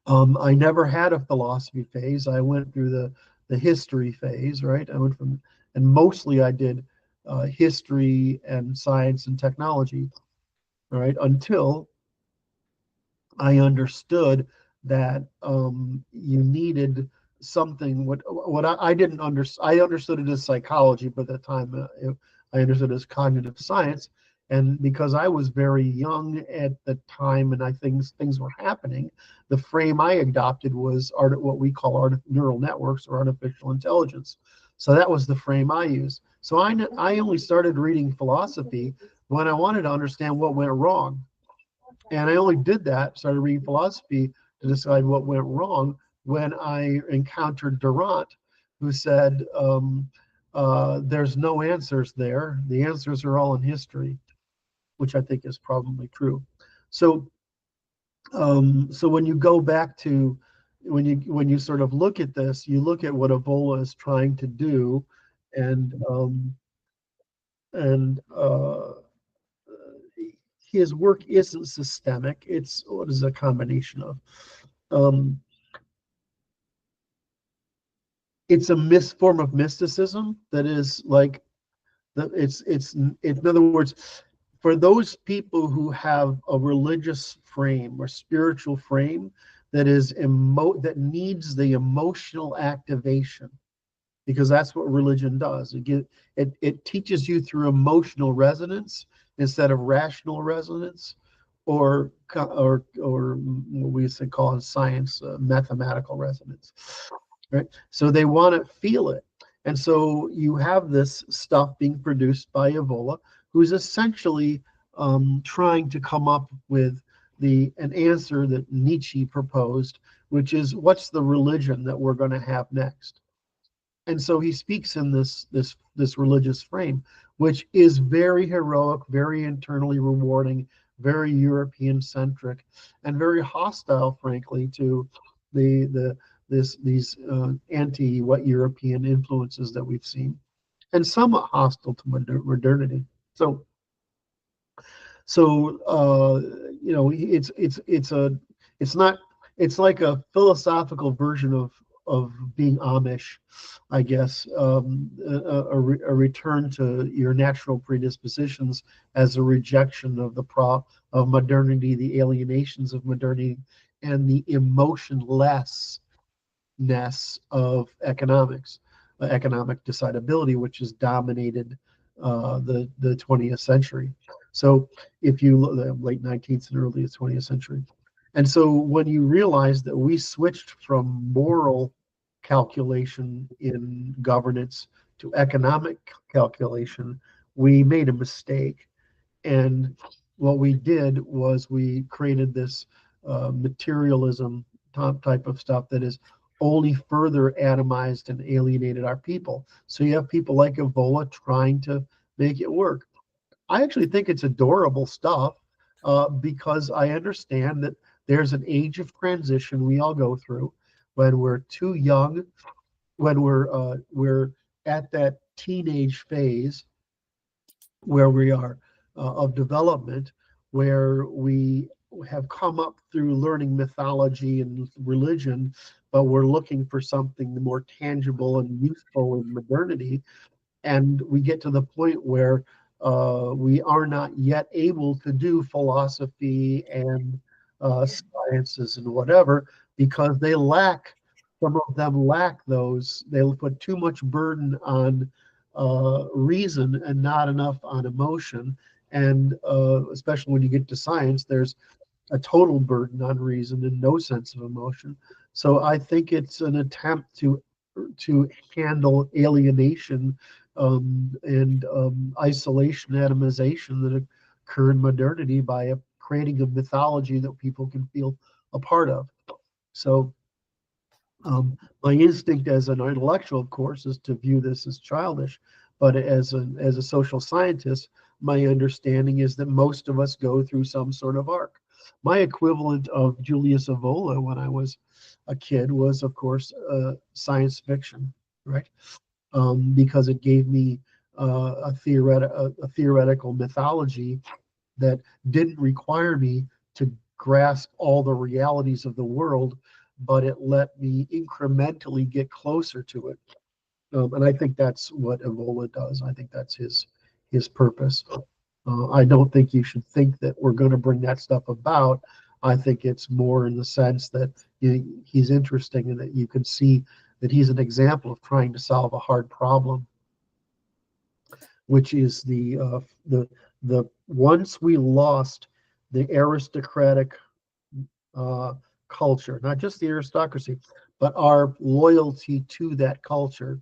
I never had a philosophy phase. I went through the history phase, right? And mostly I did history and science and technology, right? Until I understood that you needed something. What I didn't understand, I understood it as psychology, but at the time I understood it as cognitive science. And because I was very young at the time, and I think things were happening, the frame I adopted was what we call neural networks or artificial intelligence. So that was the frame I used. So I only started reading philosophy when I wanted to understand what went wrong. And I only did that, started reading philosophy to decide what went wrong when I encountered Durant, who said, there's no answers there. The answers are all in history, which I think is probably true. So, so when you go back to when you sort of look at this, you look at what Evola is trying to do, and and his work isn't systemic. It's what is a combination of. Um, it's a form of mysticism that is like it's in other words, for those people who have a religious frame or spiritual frame that is that needs the emotional activation, because that's what religion does. It teaches you through emotional resonance instead of rational resonance, or what we used to call in science mathematical resonance. Right? So they want to feel it. And so you have this stuff being produced by Evola, who's essentially trying to come up with an answer that Nietzsche proposed, which is, what's the religion that we're going to have next? And so he speaks in this religious frame, which is very heroic, very internally rewarding, very European centric, and very hostile, frankly, to these anti-what European influences that we've seen, and somewhat hostile to modernity. So it's like a philosophical version of being Amish, I guess, a return to your natural predispositions as a rejection of of modernity, the alienations of modernity, and the emotionlessness of economics, economic decidability, which has dominated the 20th century. So if you look at the late 19th and early 20th century. And so when you realize that we switched from moral calculation in governance to economic calculation, we made a mistake. And what we did was we created this materialism type of stuff that is only further atomized and alienated our people. So you have people like Evola trying to make it work. I actually think it's adorable stuff because I understand that there's an age of transition we all go through when we're too young, when we're at that teenage phase where we are of development, where we have come up through learning mythology and religion, but we're looking for something more tangible and useful in modernity. And we get to the point where we are not yet able to do philosophy and sciences and whatever, because some of them lack those. They'll put too much burden on reason and not enough on emotion. And especially when you get to science, there's a total burden on reason and no sense of emotion. So I think it's an attempt to handle alienation and isolation, atomization that occur in modernity by creating a mythology that people can feel a part of. So my instinct as an intellectual, of course, is to view this as childish, but as a social scientist, my understanding is that most of us go through some sort of arc. My equivalent of Julius Evola when I was a kid was, of course, science fiction, right? Because it gave me a theoretical mythology that didn't require me to grasp all the realities of the world, but it let me incrementally get closer to it. And I think that's what Evola does. I think that's his purpose. I don't think you should think that we're going to bring that stuff about. I think it's more in the sense that he's interesting and that you can see that he's an example of trying to solve a hard problem, which is the once we lost the aristocratic culture, not just the aristocracy, but our loyalty to that culture,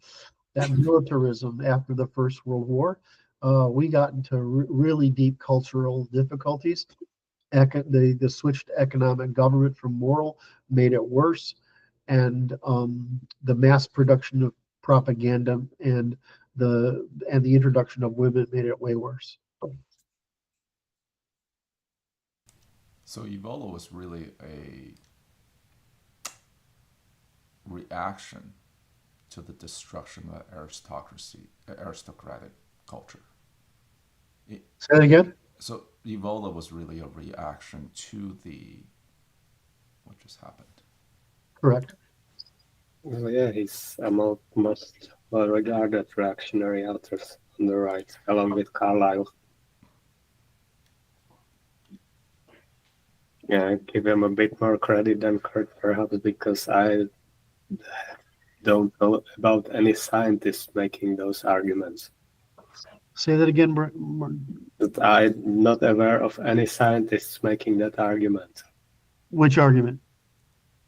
that militarism after the First World War, we got into really deep cultural difficulties. the switch to economic government from moral made it worse, and the mass production of propaganda and the introduction of women made it way worse. So Evola was really a reaction to the destruction of aristocratic culture. Say that again? So Evola was really a reaction to what just happened. Correct. Well, yeah, he's among most well-regarded reactionary authors on the right, along with Carlyle. Yeah, I give him a bit more credit than Curt, perhaps, because I don't know about any scientists making those arguments. Say that again, Martin. But I'm not aware of any scientists making that argument Which argument?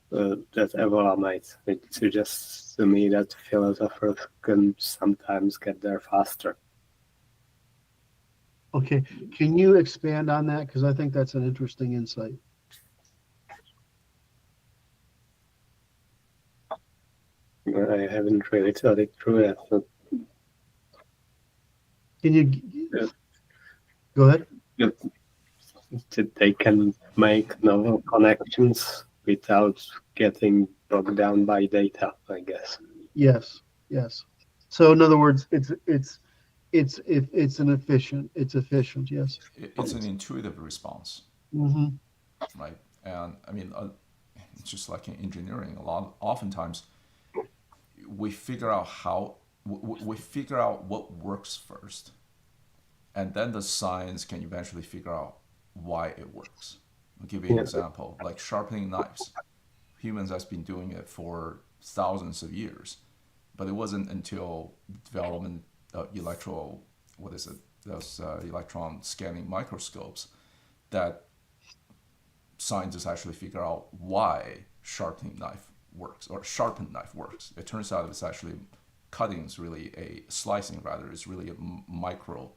that Evola made. It suggests to me that philosophers can sometimes get there faster. Okay, can you expand on that? Because I think that's an interesting insight. I haven't really thought it through yet. But Can you Yeah. go ahead? that they can make novel connections without getting bogged down by data, I guess. Yes, yes. So in other words, it's efficient. Yes. It's an intuitive response, Mm-hmm. right? And I mean, it's just like in engineering. Oftentimes, we figure out we figure out what works first, and then the science can eventually figure out why it works. I'll give you an example, like sharpening knives. Humans has been doing it for thousands of years, but it wasn't until development of electron scanning microscopes that scientists actually figure out why sharpened knife works. It turns out it's actually slicing is really a micro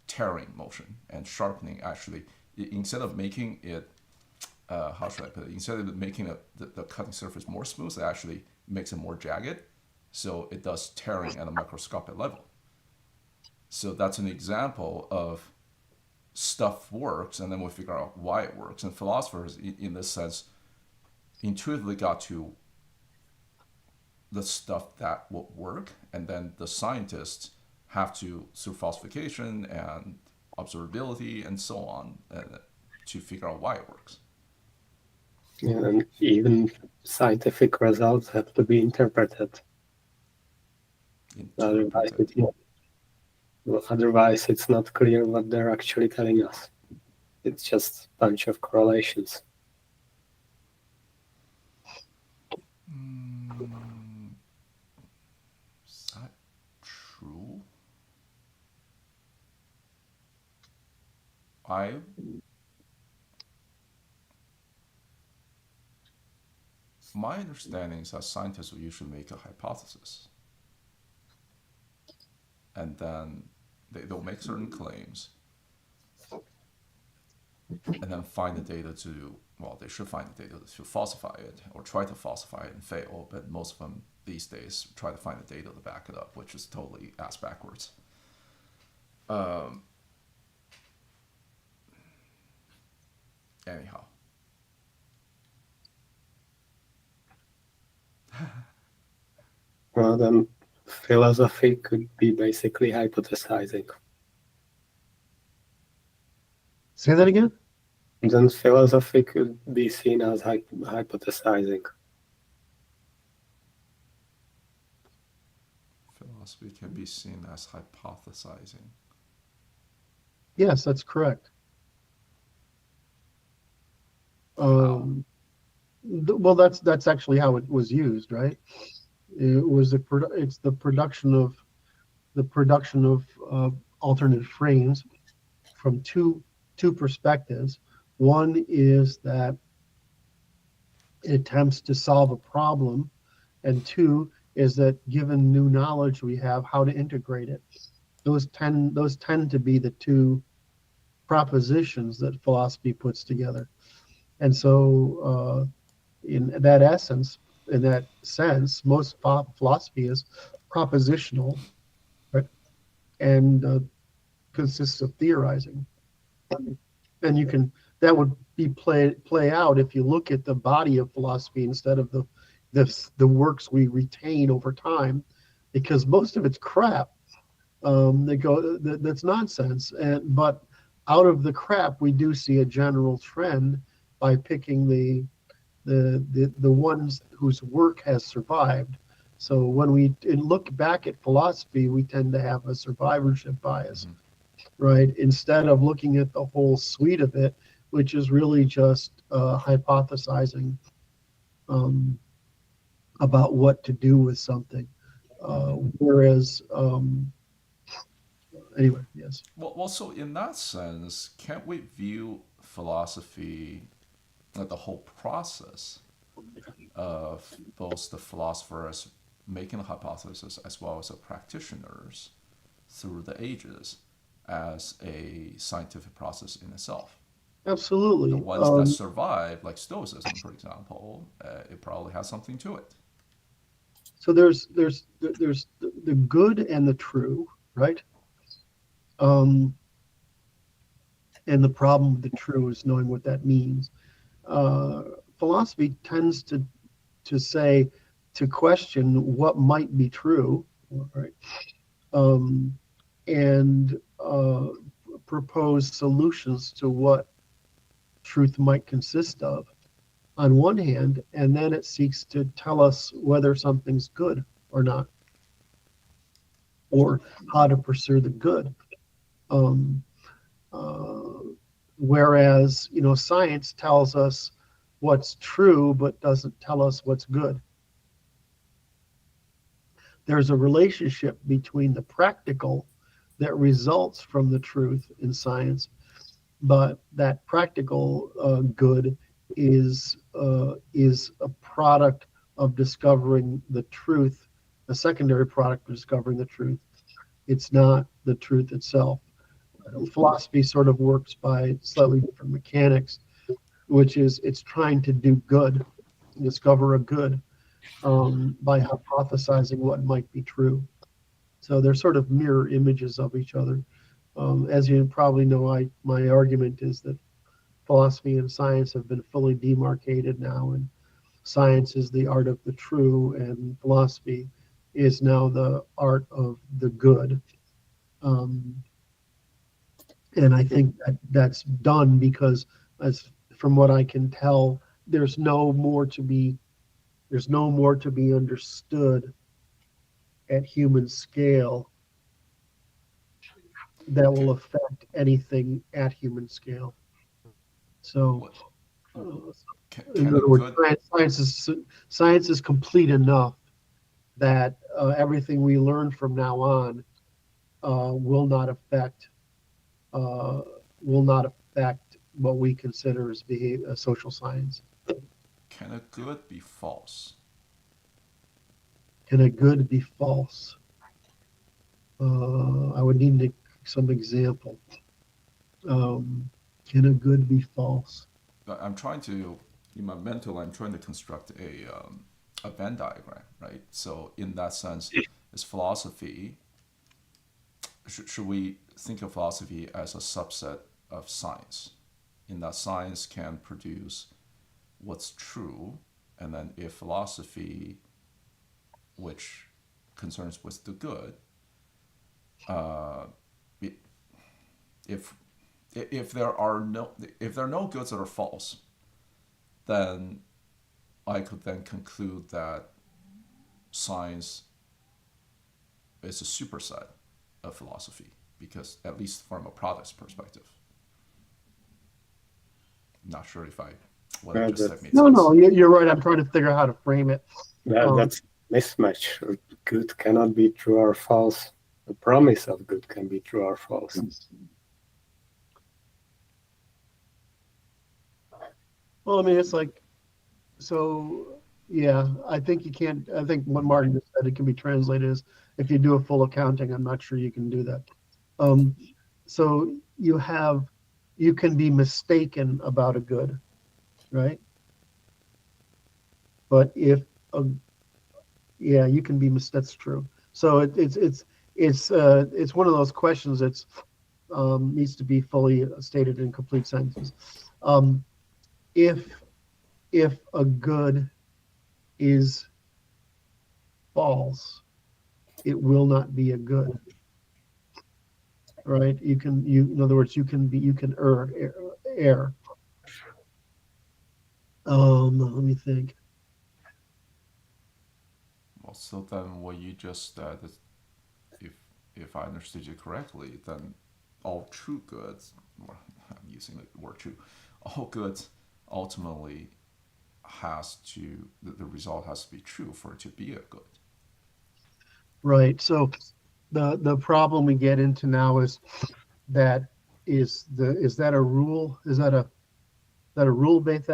tearing motion, and sharpening actually, instead of making it how should I put it? Instead of making the cutting surface more smooth, it actually makes it more jagged. So it does tearing at a microscopic level. So that's an example of stuff works, and then we figure out why it works. And philosophers, in this sense, intuitively got to the stuff that will work, and then the scientists have to, through falsification and observability and so on, to figure out why it works. Yeah, and even scientific results have to be interpreted. Otherwise, it's not clear what they're actually telling us. It's just a bunch of correlations. Is that true? My understanding is that scientists will usually make a hypothesis, and then they'll make certain claims, and then find the data they should find the data to falsify it, or try to falsify it and fail, but most of them these days try to find the data to back it up, which is totally ass backwards. Anyhow. Well, then philosophy could be basically hypothesizing. Say that again? Then philosophy could be seen as hypothesizing. Philosophy can be seen as hypothesizing. Yes, that's correct. Well, that's actually how it was used, right? It's the production of alternate frames from two perspectives. One is that it attempts to solve a problem, and two is that given new knowledge we have, how to integrate it. Those tend to be the two propositions that philosophy puts together. And so in that sense, most philosophy is propositional, right? And consists of theorizing. And that would be play out if you look at the body of philosophy instead of the works we retain over time, because most of it's crap. That's nonsense. But out of the crap, we do see a general trend by picking the ones whose work has survived. So when we look back at philosophy, we tend to have a survivorship bias, right? Instead of looking at the whole suite of it, which is really just hypothesizing about what to do with something. Whereas, anyway, yes. Well, so in that sense, can't we view philosophy, like the whole process of both the philosophers making a hypothesis as well as the practitioners through the ages as a scientific process in itself? Absolutely. The ones that survive, like Stoicism, for example, it probably has something to it. So there's the good and the true, right? And the problem with the true is knowing what that means. Philosophy tends to question what might be true, right? And propose solutions to what truth might consist of, on one hand, and then it seeks to tell us whether something's good or not, or how to pursue the good. Whereas, science tells us what's true, but doesn't tell us what's good. There's a relationship between the practical that results from the truth in science, but that practical good is a product of discovering the truth, a secondary product of discovering the truth. It's not the truth itself. Philosophy sort of works by slightly different mechanics, which is it's trying to do good, discover a good, by hypothesizing what might be true. So they're sort of mirror images of each other. As you probably know, my argument is that philosophy and science have been fully demarcated now, and science is the art of the true, and philosophy is now the art of the good. And I think that's done because, from what I can tell, there's no more to be understood at human scale that will affect anything at human scale. So, in other words, science is complete enough that everything we learn from now on will not affect what we consider as social science. Can a good be false? Can a good be false? I would need some example. Can a good be false? I'm trying to, in my mental, I'm trying to construct a Venn diagram, right? So in that sense, is philosophy, should we think of philosophy as a subset of science, in that science can produce what's true, and then if philosophy, which concerns with the good, if there are no goods that are false, then I could then conclude that science is a superset of philosophy, because at least from a product's perspective. I'm not sure if what I just said made sense. No, you're right. I'm trying to figure out how to frame it. That's mismatch. Good cannot be true or false. The promise of good can be true or false. Well, I mean, it's like, so yeah, I think you can't. I think what Martin just said, it can be translated as, if you do a full accounting, I'm not sure you can do that. So you have you can be mistaken about a good, right? But if a, yeah, you can be that's true. So it's one of those questions that's needs to be fully stated in complete sentences. Um, if a good is false, it will not be a good, right? You in other words, you can err. Let me think. Well, so then what you just said is, if I understood you correctly, then all true goods, well, I'm using the word true, all goods ultimately has to, the result has to be true for it to be a good. Right. So the problem we get into now is that is that a rule? Is that a rule based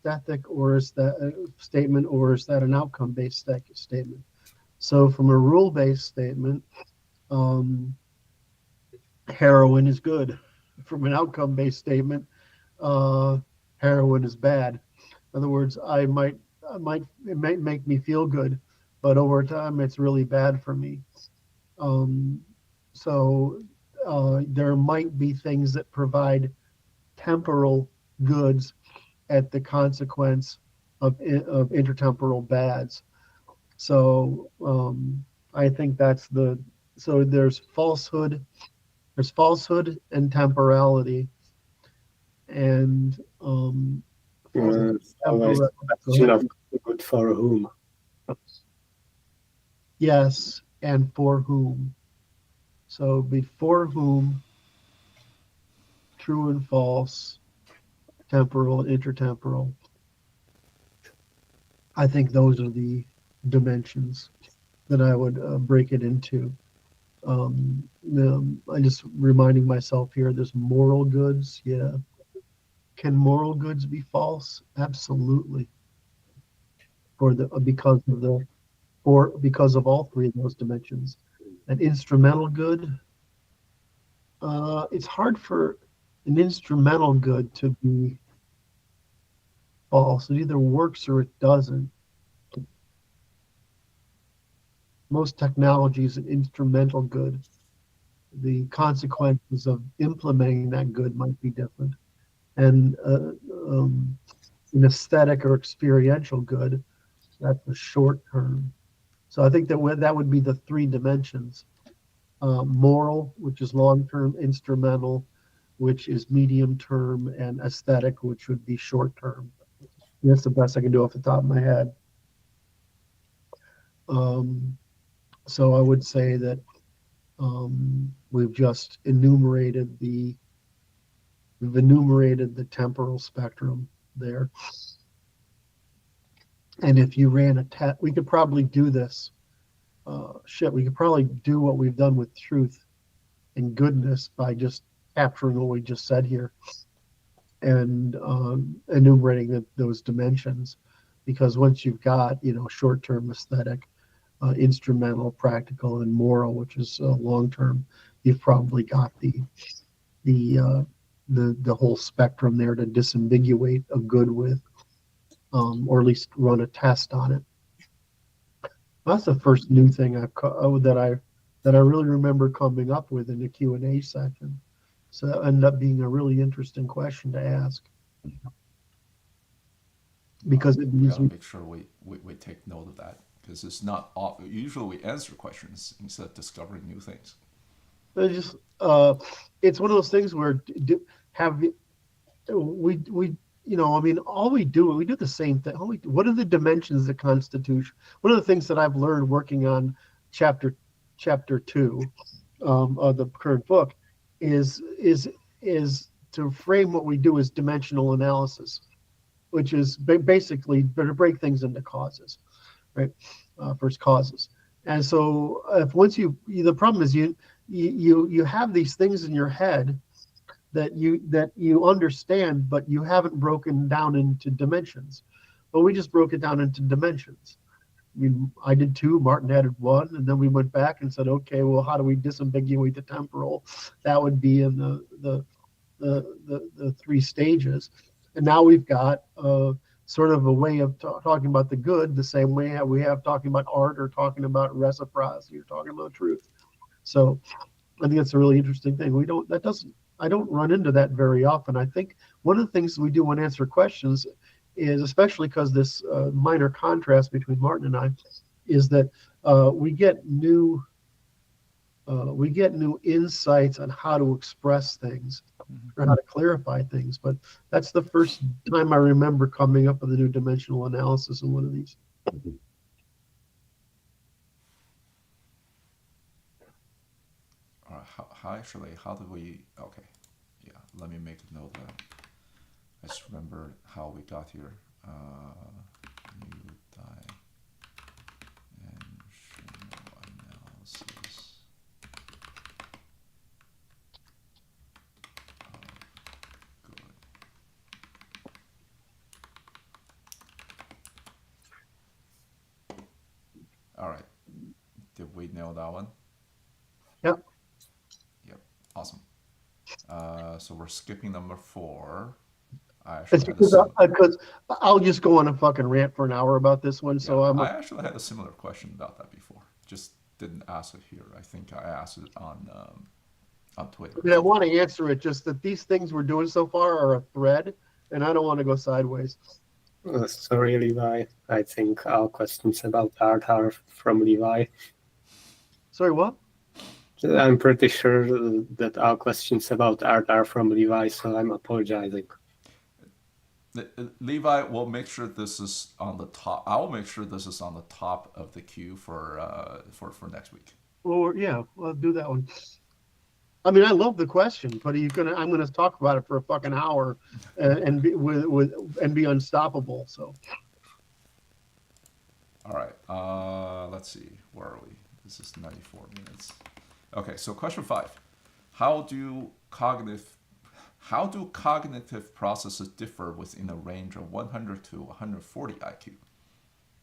ethic, or is that a statement, or is that an outcome based statement? So from a rule based statement, heroin is good. From an outcome based statement, heroin is bad. In other words, it might make me feel good, but over time it's really bad for me. Um, so there might be things that provide temporal goods at the consequence of intertemporal bads. So I think so there's falsehood and temporality, and It's always a question of good for whom. yes, and for whom. So before whom, true and false, temporal, intertemporal. I think those are the dimensions that I would break it into. I just reminding myself here, there's moral goods. Yeah. Can moral goods be false? Absolutely. Because of all three of those dimensions. An instrumental good, it's hard for an instrumental good to be false. It either works or it doesn't. Most technology is an instrumental good. The consequences of implementing that good might be different. And an aesthetic or experiential good, that's the short term. So I think that would be the three dimensions. Moral, which is long term, instrumental, which is medium term, and aesthetic, which would be short term. That's the best I can do off the top of my head. So I would say that we've just enumerated the temporal spectrum there. And if you ran a test, we could probably do this. We could probably do what we've done with truth and goodness by just capturing what we just said here and enumerating those dimensions. Because once you've got, short-term aesthetic, instrumental, practical, and moral, which is long-term, you've probably got the whole spectrum there to disambiguate a good with, or at least run a test on it. That's the first new thing that I really remember coming up with in the Q&A section. So that ended up being a really interesting question to ask. Because it We means gotta make sure we take note of that, because it's not usually we answer questions instead of discovering new things. It's one of those things where all we do the same thing. What are the dimensions of the Constitution? One of the things that I've learned working on chapter 2 of the current book is to frame what we do as dimensional analysis, which is basically to break things into causes, right? First causes. And so the problem is you have these things in your head that you understand, but you haven't broken down into dimensions. But we just broke it down into dimensions. I did 2, Martin added 1, and then we went back and said, okay, well, how do we disambiguate the temporal? That would be in the the three stages. And now we've got sort of a way of talking about the good, the same way we have talking about art or talking about reciprocity or talking about truth. So I think that's a really interesting thing. I don't run into that very often. I think one of the things we do when answer questions is, especially because this minor contrast between Martin and I, is that we get new insights on how to express things or how to clarify things. But that's the first time I remember coming up with a new dimensional analysis in one of these. How do we, okay, yeah, let me make a note of that. I just remember how we got here. New dimensional analysis. Good. All right. Did we nail that one? Yep. Yep. Awesome. So we're skipping number 4. It's because I'll just go on a fucking rant for an hour about this one. So I actually had a similar question about that before. Just didn't ask it here. I think I asked it on Twitter. I want to answer it. Just that these things we're doing so far are a thread, and I don't want to go sideways. Sorry, Levi. I think our questions about art are from Levi. Sorry, what? I'm pretty sure that our questions about art are from Levi, so I'm apologizing. Levi, we'll make sure this is on the top. I'll make sure this is on the top of the queue for next week. Well, yeah, we'll do that one. I mean, I love the question, but I'm gonna talk about it for a fucking hour, and be unstoppable. So. All right. Let's see. Where are we? This is 94 minutes. Okay. So question 5: How do cognitive processes differ within a range of 100 to 140 IQ?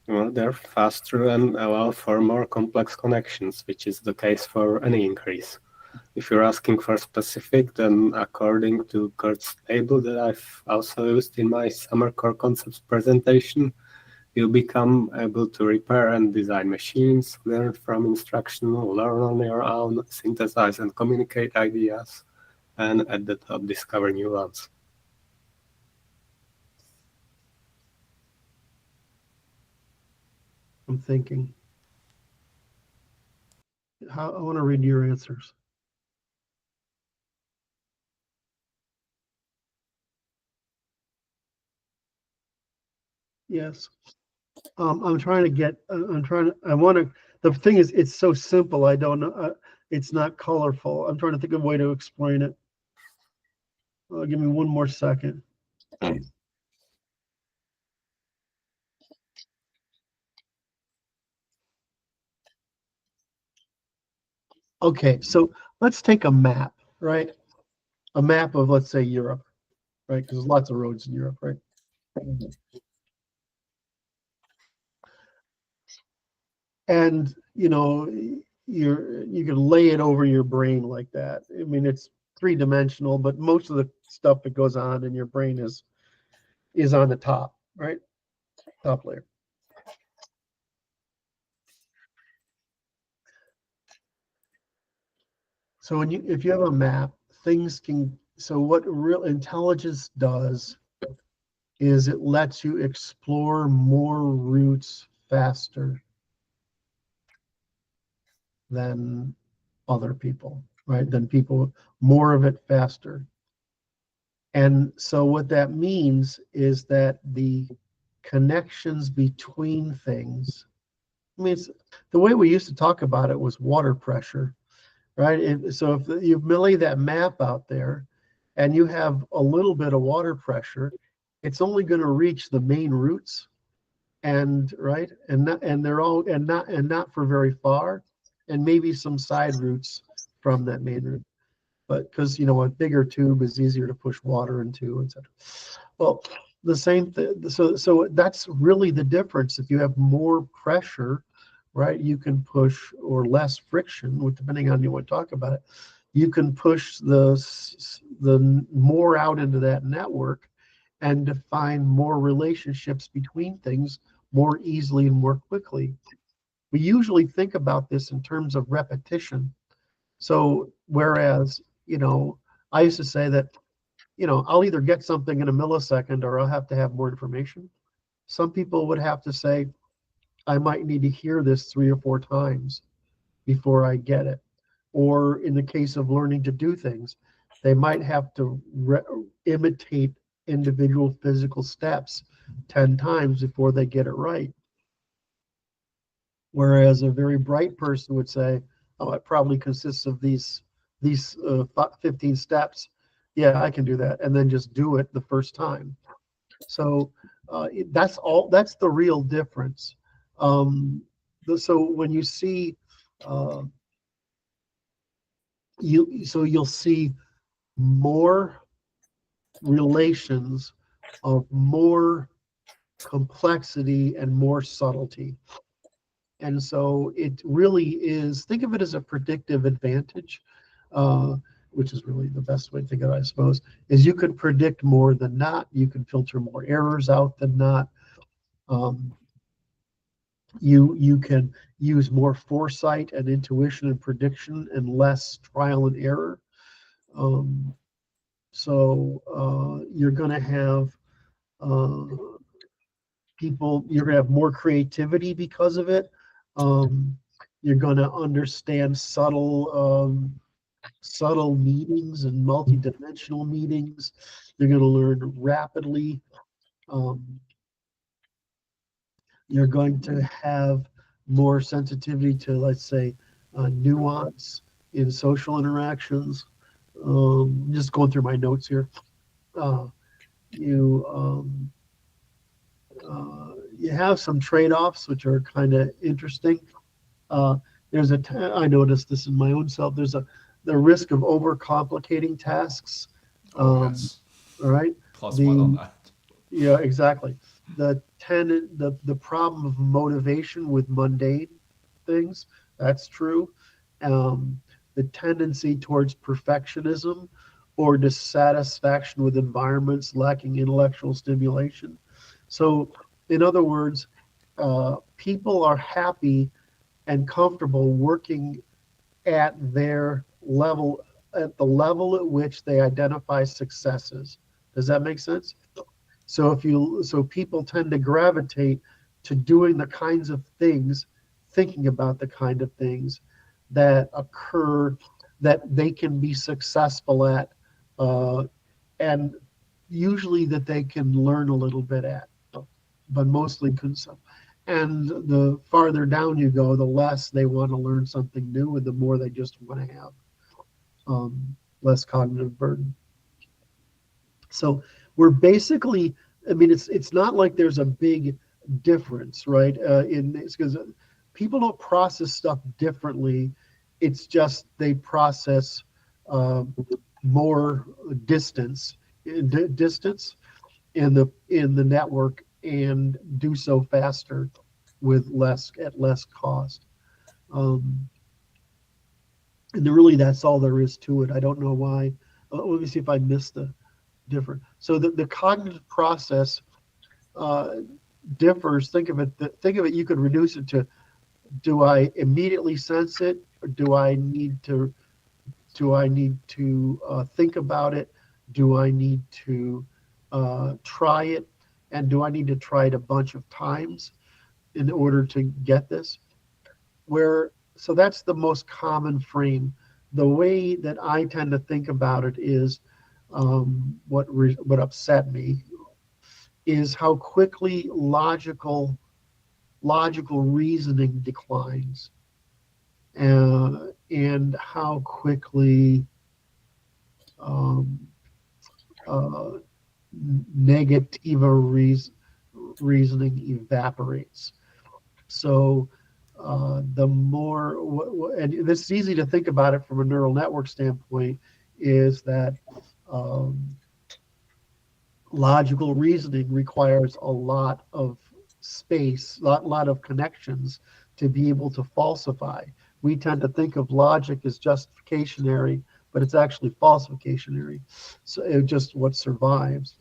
Well, they're faster and allow for more complex connections, which is the case for any increase. If you're asking for specific, then according to Curt's table that I've also used in my summer core concepts presentation, you'll become able to repair and design machines, learn from instruction, learn on your own, synthesize and communicate ideas, and at the top, discover new ones. I'm thinking. I want to read your answers. Yes. I'm trying to get. The thing is, it's so simple. I don't know. It's not colorful. I'm trying to think of a way to explain it. Give me one more second. Okay, so let's take a map, right? A map of, let's say, Europe, right? Because there's lots of roads in Europe, right? And you can lay it over your brain like that. I mean, it's 3-dimensional, but most of the stuff that goes on in your brain is on the top, right? Top layer. So if you have a map, so what real intelligence does is it lets you explore more routes faster than other people, right? Than people, more of it faster. And so what that means is that the connections between things, I mean, the way we used to talk about it was water pressure, right? So if you lay that map out there and you have a little bit of water pressure, it's only going to reach the main routes, and right, and not for very far, and maybe some side routes from that main route. But because a bigger tube is easier to push water into, etc. Well, the same thing. So that's really the difference. If you have more pressure, right, you can push, or less friction, depending on you want to talk about it. you can push the more out into that network and define more relationships between things more easily and more quickly. We usually think about this in terms of repetition. So whereas, I used to say that, I'll either get something in a millisecond or I'll have to have more information. Some people would have to say, I might need to hear this 3 or 4 times before I get it. Or in the case of learning to do things, they might have to imitate individual physical steps 10 times before they get it right. Whereas a very bright person would say, oh, it probably consists of these 15 steps. Yeah, I can do that. And then just do it the first time. So that's the real difference. So when you see, you'll see more relations of more complexity and more subtlety. And so it really is, think of it as a predictive advantage, which is really the best way to think of it, I suppose, is you can predict more than not. You can filter more errors out than not. You can use more foresight and intuition and prediction and less trial and error. So you're going to have you're going to have more creativity because of it. You're going to understand subtle meanings and multidimensional meanings. You're going to learn rapidly. You're going to have more sensitivity to, let's say, nuance in social interactions. Just going through my notes here. You have some trade-offs which are kind of interesting. I noticed this in my own self. There's the risk of overcomplicating tasks. Yes. All right. +1 on that. Yeah, exactly. The problem of motivation with mundane things, that's true. The tendency towards perfectionism or dissatisfaction with environments lacking intellectual stimulation. So, in other words, people are happy and comfortable working at their level, at the level at which they identify successes. Does that make sense? So people tend to gravitate to doing the kinds of things, thinking about the kind of things that occur, that they can be successful at, and usually that they can learn a little bit at, but mostly consult. And the farther down you go, the less they want to learn something new, and the more they just want to have less cognitive burden. So we're basically, it's not like there's a big difference, right? In this, because people don't process stuff differently. It's just they process more distance in the network, and do so faster with less cost. And really, that's all there is to it. I don't know why. Let me see if I missed the different. So the cognitive process differs. Think of it. You could reduce it to: do I immediately sense it, or do I need to think about it? Do I need to try it? And do I need to try it a bunch of times in order to get this? So that's the most common frame. The way that I tend to think about it is, what upset me is how quickly logical reasoning declines, and how quickly negative reasoning evaporates. So the more, and this is easy to think about it from a neural network standpoint, is that logical reasoning requires a lot of space, lot of connections to be able to falsify. We tend to think of logic as justificationary, but it's actually falsificationary. So it just what survives.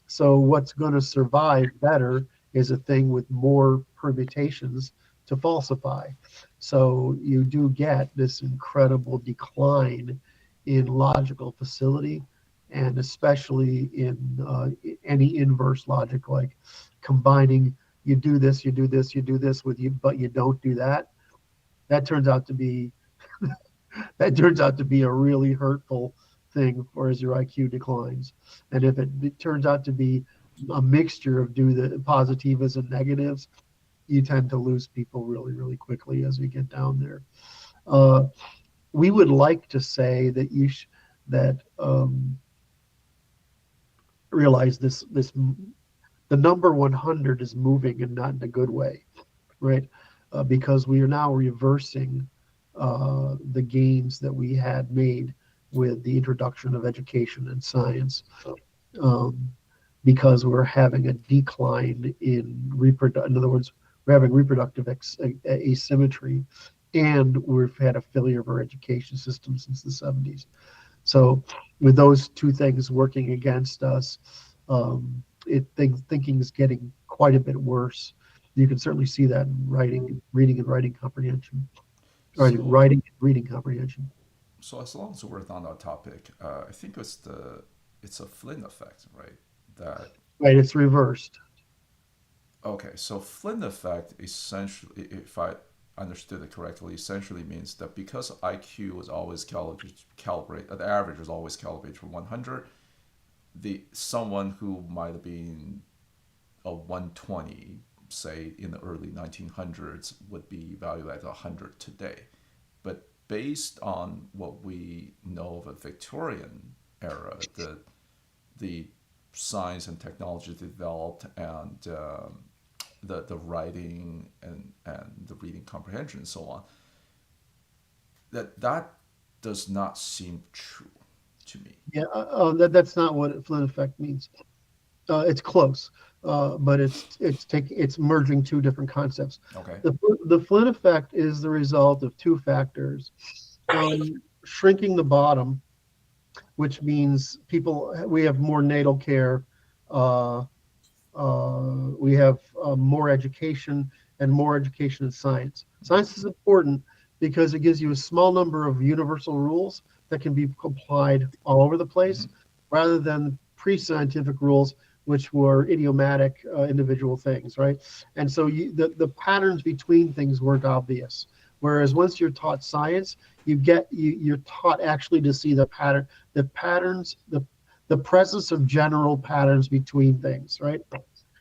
So what's going to survive better is a thing with more permutations to falsify. So you do get this incredible decline in logical facility, and especially in any inverse logic, like combining you do this, you do this, you do this with you, but you don't do that. That turns out to be a really hurtful thing for as your IQ declines. And if it turns out to be a mixture of do the positivas and negatives, you tend to lose people really, really quickly as we get down there. We would like to say that realize this the number 100 is moving and not in a good way, right? Because we are now reversing the gains that we had made with the introduction of education and science, because we're having a decline in in other words, we're having reproductive asymmetry, and we've had a failure of our education system since the 70s. So with those two things working against us, thinking is getting quite a bit worse. You can certainly see that in reading and writing comprehension, or writing and reading comprehension. So as long as we're on that topic, I think it's a Flynn effect, right? Right, it's reversed. Okay, so Flynn effect essentially, if I understood it correctly, essentially means that because IQ is always calibrated, the average is always calibrated for 100, someone who might have been a 120, say in the early 1900s, would be valued at 100 today. But based on what we know of a Victorian era, the science and technology developed, and the writing and the reading comprehension and so on, that does not seem true to me. Yeah, that's not what Flynn effect means. It's close, but it's merging two different concepts. Okay. The Flynn effect is the result of two factors: shrinking the bottom, which means we have more natal care, we have more education, and more education in science. Science is important because it gives you a small number of universal rules that can be applied all over the place, rather than pre-scientific rules, which were idiomatic individual things, right? And so the patterns between things weren't obvious. Whereas once you're taught science, you're taught actually to see the patterns, the presence of general patterns between things, right?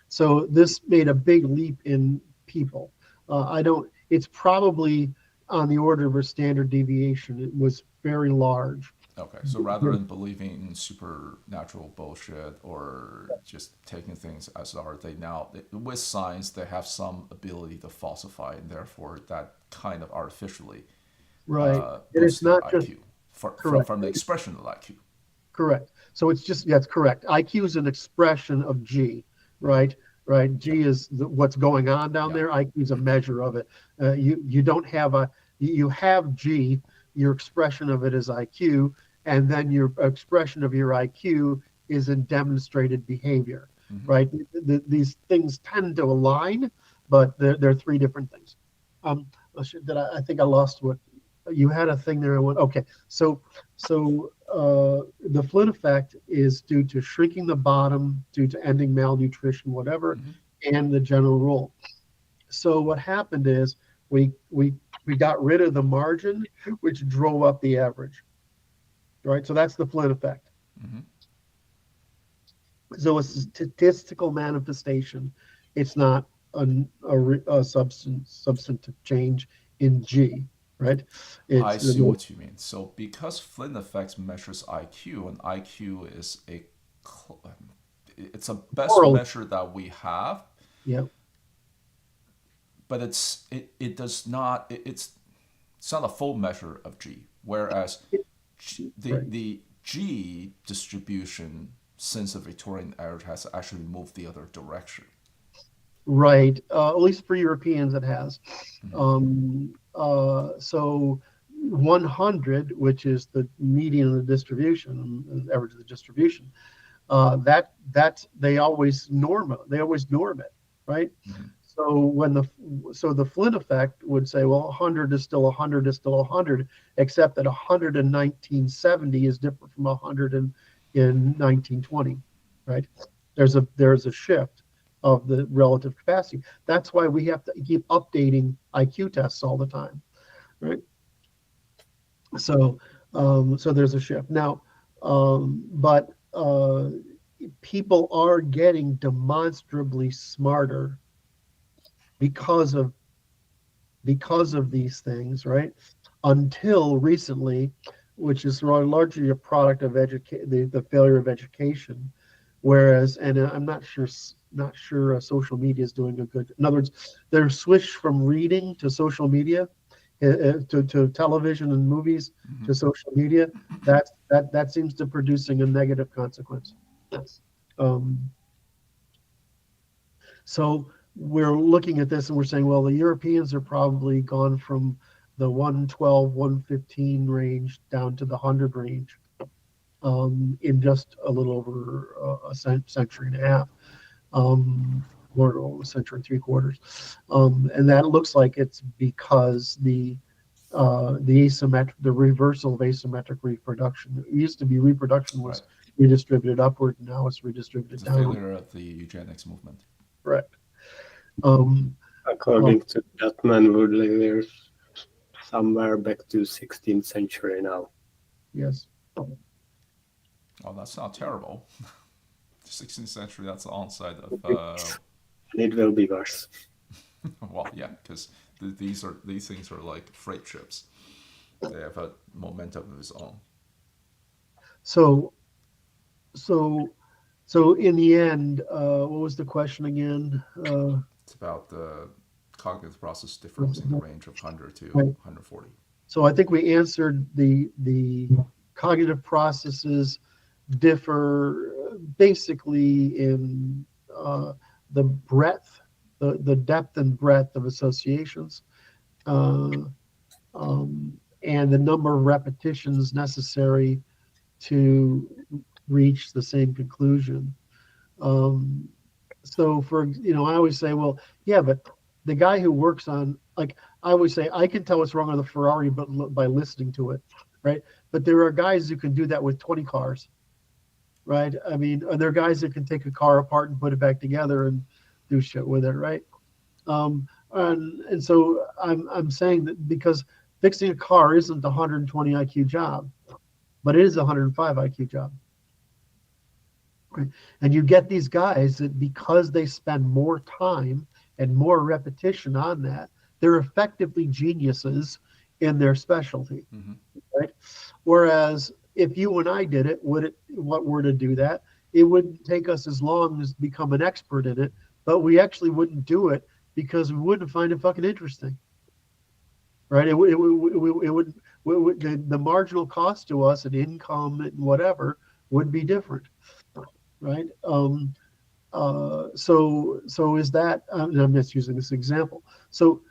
So this made a big leap in people. It's probably on the order of a standard deviation. It was very large. Okay, so rather than believing in supernatural bullshit or just taking things as are, with science, they have some ability to falsify, and therefore that kind of artificially right. And boosts it's not their just IQ from the expression of IQ. Correct. So it's just, that's correct. IQ is an expression of G, right? Right. G is what's going on down there. IQ is a measure of it. You have G. Your expression of it is IQ, and then your expression of your IQ is in demonstrated behavior, right? These things tend to align, but they're three different things. I think I lost what you had a thing there. Okay. So the Flynn effect is due to shrinking the bottom, due to ending malnutrition, whatever, and the general rule. So what happened is we got rid of the margin, which drove up the average, right? So that's the Flynn effect. So it's a statistical manifestation. It's not a substantive change in G, right? I see what you mean. So because Flynn effect measures IQ, and IQ is it's a best measure that we have. Yeah. But it's not a full measure of G. Whereas the G distribution since the Victorian era has actually moved the other direction. Right. At least for Europeans, it has. So 100, which is the median of the distribution, the average of the distribution, that's they always norm it, right? Mhm. So the Flynn effect would say, well, 100 is still 100 is still 100, except that 100 in 1970 is different from 100 in 1920, right? There's a shift of the relative capacity. That's why we have to keep updating IQ tests all the time, right? So so there's a shift now, but people are getting demonstrably smarter because of these things, right? Until recently, which is largely a product of the failure of education. Whereas, and I'm not sure social media is doing a good. In other words, they're switched from reading to social media, to television and movies to social media. That seems to producing a negative consequence. Yes. So we're looking at this and we're saying, well, the Europeans are probably gone from the 112, 115 range down to the 100 range in just a little over a century and a half, or a century and 3/4. And that looks like it's because the reversal of asymmetric reproduction. It used to be reproduction was redistributed upward, and now it's redistributed It's a downward. failure of the eugenics movement. Correct. According to that man, we're somewhere back to 16th century now. Yes. Oh, that's not terrible. 16th century, that's the onset of. And it will be worse. Well, yeah, because these things are like freight ships. They have a momentum of its own. So in the end, what was the question again? It's about the cognitive process difference in the range of 100 to Right. 140. So I think we answered the cognitive processes differ basically in the breadth, the depth and breadth of associations, and the number of repetitions necessary to reach the same conclusion. So I always say, well, yeah, but the guy who works on, like, I always say, I can tell what's wrong with a Ferrari by listening to it, right? But there are guys who can do that with 20 cars, right? I mean, there are guys that can take a car apart and put it back together and do shit with it, right? And so I'm saying that because fixing a car isn't a 120 IQ job, but it is a 105 IQ job. Right? And you get these guys that because they spend more time and more repetition on that, they're effectively geniuses in their specialty, right? Whereas if you and I did it, what were to do that, it wouldn't take us as long as become an expert in it, but we actually wouldn't do it because we wouldn't find it fucking interesting, right? The marginal cost to us in income and whatever would be different, right? So is that, I'm just using this example. So,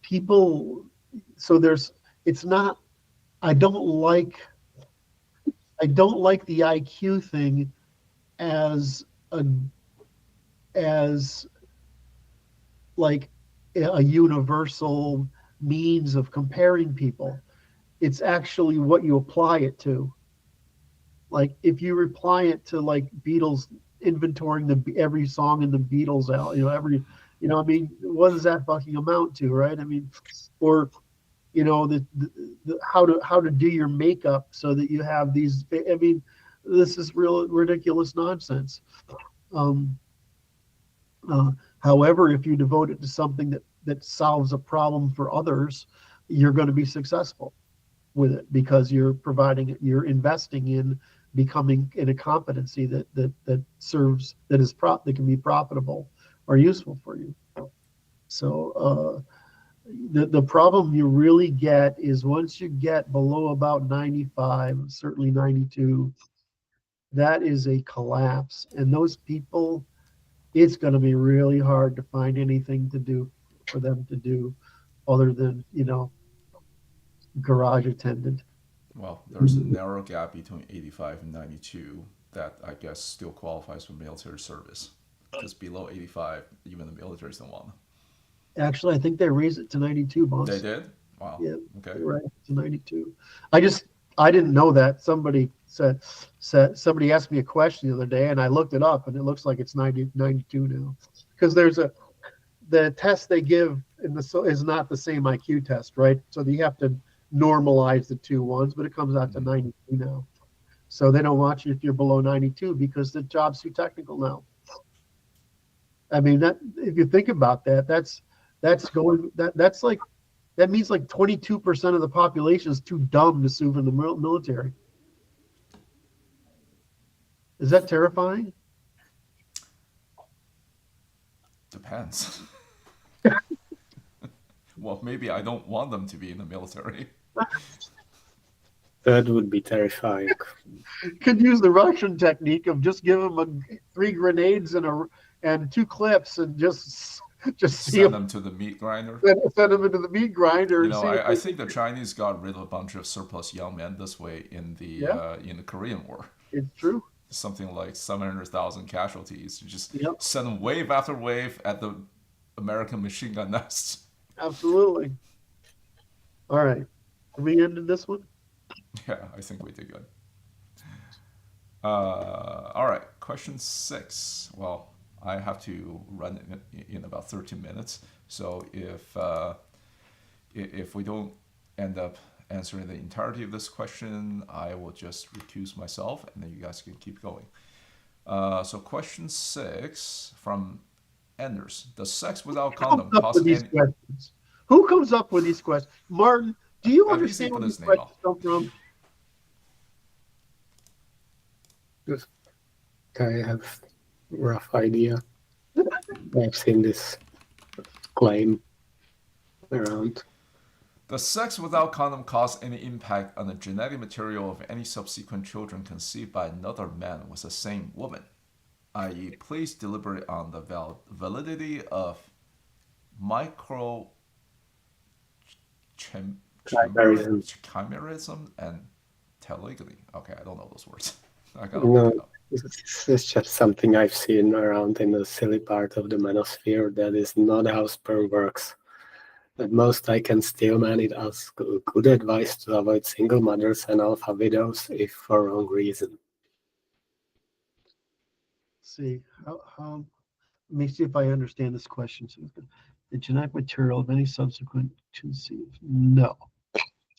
people, so it's not, I don't like the IQ thing as like a universal means of comparing people. It's actually what you apply it to. Like if you apply it to like Beatles inventorying every song in the Beatles out, I mean, what does that fucking amount to, right? I mean, or the how to do your makeup so that you have these. I mean, this is real ridiculous nonsense. However, if you devote it to something that solves a problem for others, you're going to be successful with it because you're investing in becoming in a competency that serves, that can be profitable or useful for you. So the problem you really get is once you get below about 95, certainly 92, that is a collapse. And those people, it's going to be really hard to find anything to do for them to do other than, garage attendant. Well, there's a narrow gap between 85 and 92 that I guess still qualifies for military service. Because below 85, even the militaries don't want them. Actually, I think they raised it to 92, boss. They did? Wow. Yeah, Okay. you're right. It's 92. I didn't know that. Somebody somebody asked me a question the other day, and I looked it up, and it looks like it's 92 now. Because the test they give is not the same IQ test, right? So you have to normalize the two ones, but it comes out to 92 now. So they don't want you if you're below 92 because the job's too technical now. I mean, that if you think about that, that means like 22% of the population is too dumb to serve in the military. Is that terrifying? Depends. Well, maybe I don't want them to be in the military. That would be terrifying. Could use the Russian technique of just give them 3 grenades and 2 clips and just see Send them to the meat grinder. Send them into the meat grinder. You know, I think the Chinese got rid of a bunch of surplus young men this way in the Korean War. It's true. Something like 700,000 casualties. You just Yep. send them wave after wave at the American machine gun nests. Absolutely. All right. Have we ended this one? Yeah, I think we did good. All right, question 6. Well, I have to run in about 13 minutes. So if we don't end up answering the entirety of this question, I will just recuse myself, and then you guys can keep going. So question 6 from Anders: does sex without condom cause any? Questions? Who comes up with these questions? Martin, do you understand where these questions come from? I have a rough idea. I've seen this claim around. Does sex without condom cause any impact on the genetic material of any subsequent children conceived by another man with the same woman? I.e., please deliberate on the validity of chimerism and telegony. Okay, I don't know those words. I gotta look it up. It's just something I've seen around in the silly part of the manosphere. That is not how sperm works. At most, I can still manage as good advice to avoid single mothers and alpha widows if for wrong reason. See, let me see if I understand this question. The genetic material of any subsequent conceived? No.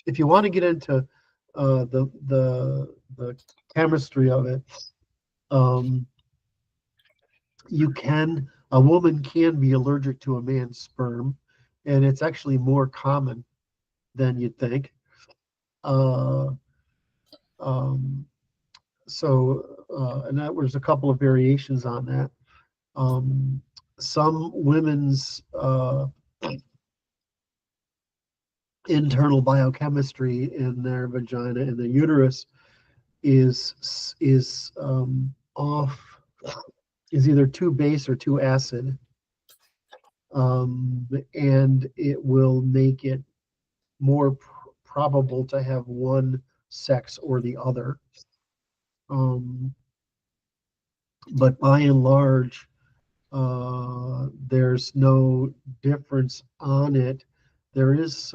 If you want to get into the chemistry of it, a woman can be allergic to a man's sperm, and it's actually more common than you'd think. And there's a couple of variations on that. Some women's internal biochemistry in their vagina and the uterus is either too base or too acid, and it will make it more probable to have one sex or the other. But by and large, there's no difference on it. There is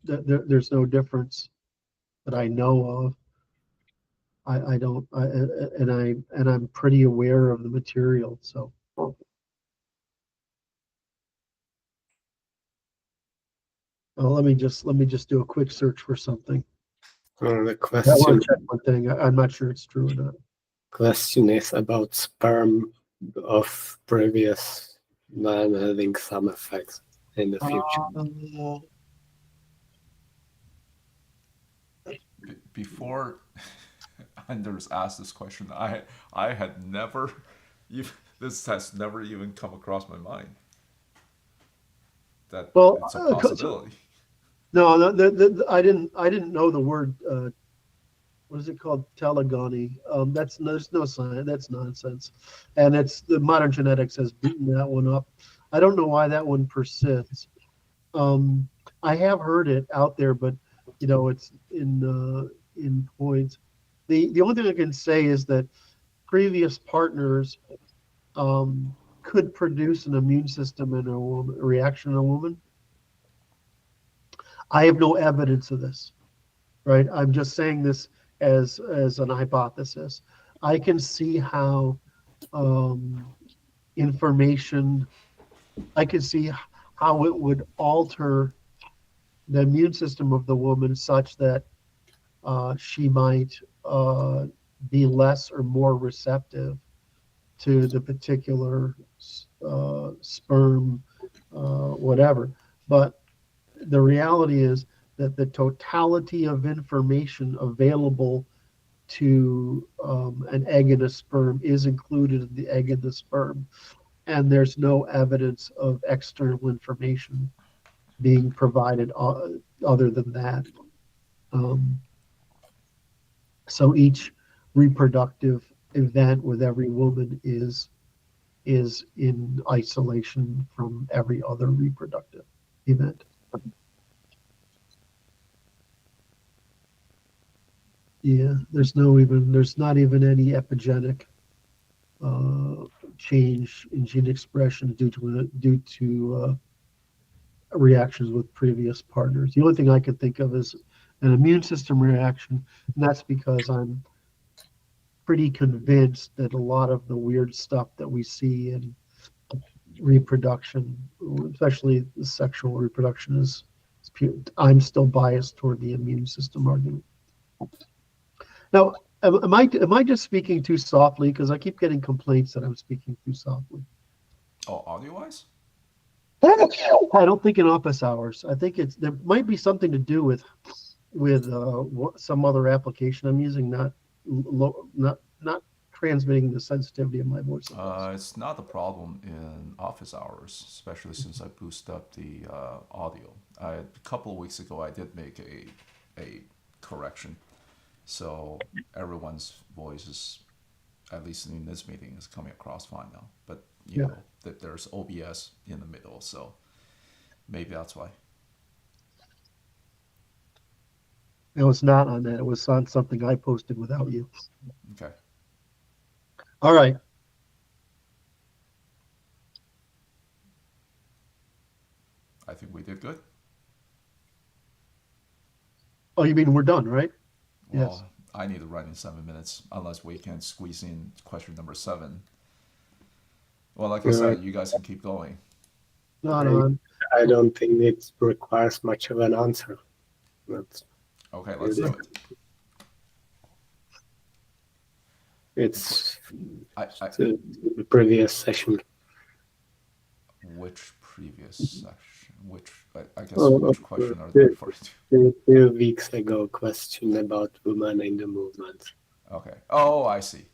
there's no difference that I know of. I'm pretty aware of the material. So, let me just do a quick search for something. The I want to check one thing. I'm not sure it's true or not. question is about sperm of previous man having some effects in the future. Before Anders asked this question, I had never, this has never even come across my mind. That it's a possibility. No, I didn't know the word. What is it called? Telegony. There's no science. That's nonsense. And the modern genetics has beaten that one up. I don't know why that one persists. I have heard it out there, but it's in points. The only thing I can say is that previous partners could produce an immune system in a woman, a reaction in a woman. I have no evidence of this, right? I'm just saying this as an hypothesis. I can see how information, I can see how it would alter the immune system of the woman such that she might be less or more receptive to the particular sperm, whatever. But the reality is that the totality of information available to an egg and a sperm is included in the egg and the sperm. And there's no evidence of external information being provided other than that. So each reproductive event with every woman is in isolation from every other reproductive event. Yeah, there's not even any epigenetic change in gene expression due to reactions with previous partners. The only thing I can think of is an immune system reaction, and that's because I'm pretty convinced that a lot of the weird stuff that we see in reproduction, especially the sexual reproduction, is pure. I'm still biased toward the immune system argument. Now, am I just speaking too softly? Because I keep getting complaints that I'm speaking too softly. Oh, audio-wise? I don't think in office hours. I think there might be something to do with some other application I'm using, not transmitting the sensitivity of my voice. It's not a problem in office hours, especially since I boosted up the audio. A couple of weeks ago, I did make a correction, so everyone's voice is, at least in this meeting, is coming across fine now. But you know that there's OBS in the middle, so maybe that's why. It was not on that. It was on something I posted without you. Okay. All right. I think we did good. Oh, you mean we're done, right? Well, Yes. I need to run in 7 minutes, unless we can squeeze in question number 7. Well, like I said, you guys can keep going. No. I don't think it requires much of an answer. But Okay, let's do it. it's I the previous session. Which previous section? I guess which question are they referring to? A few weeks ago, question about women in the movement. Okay. Oh, I see.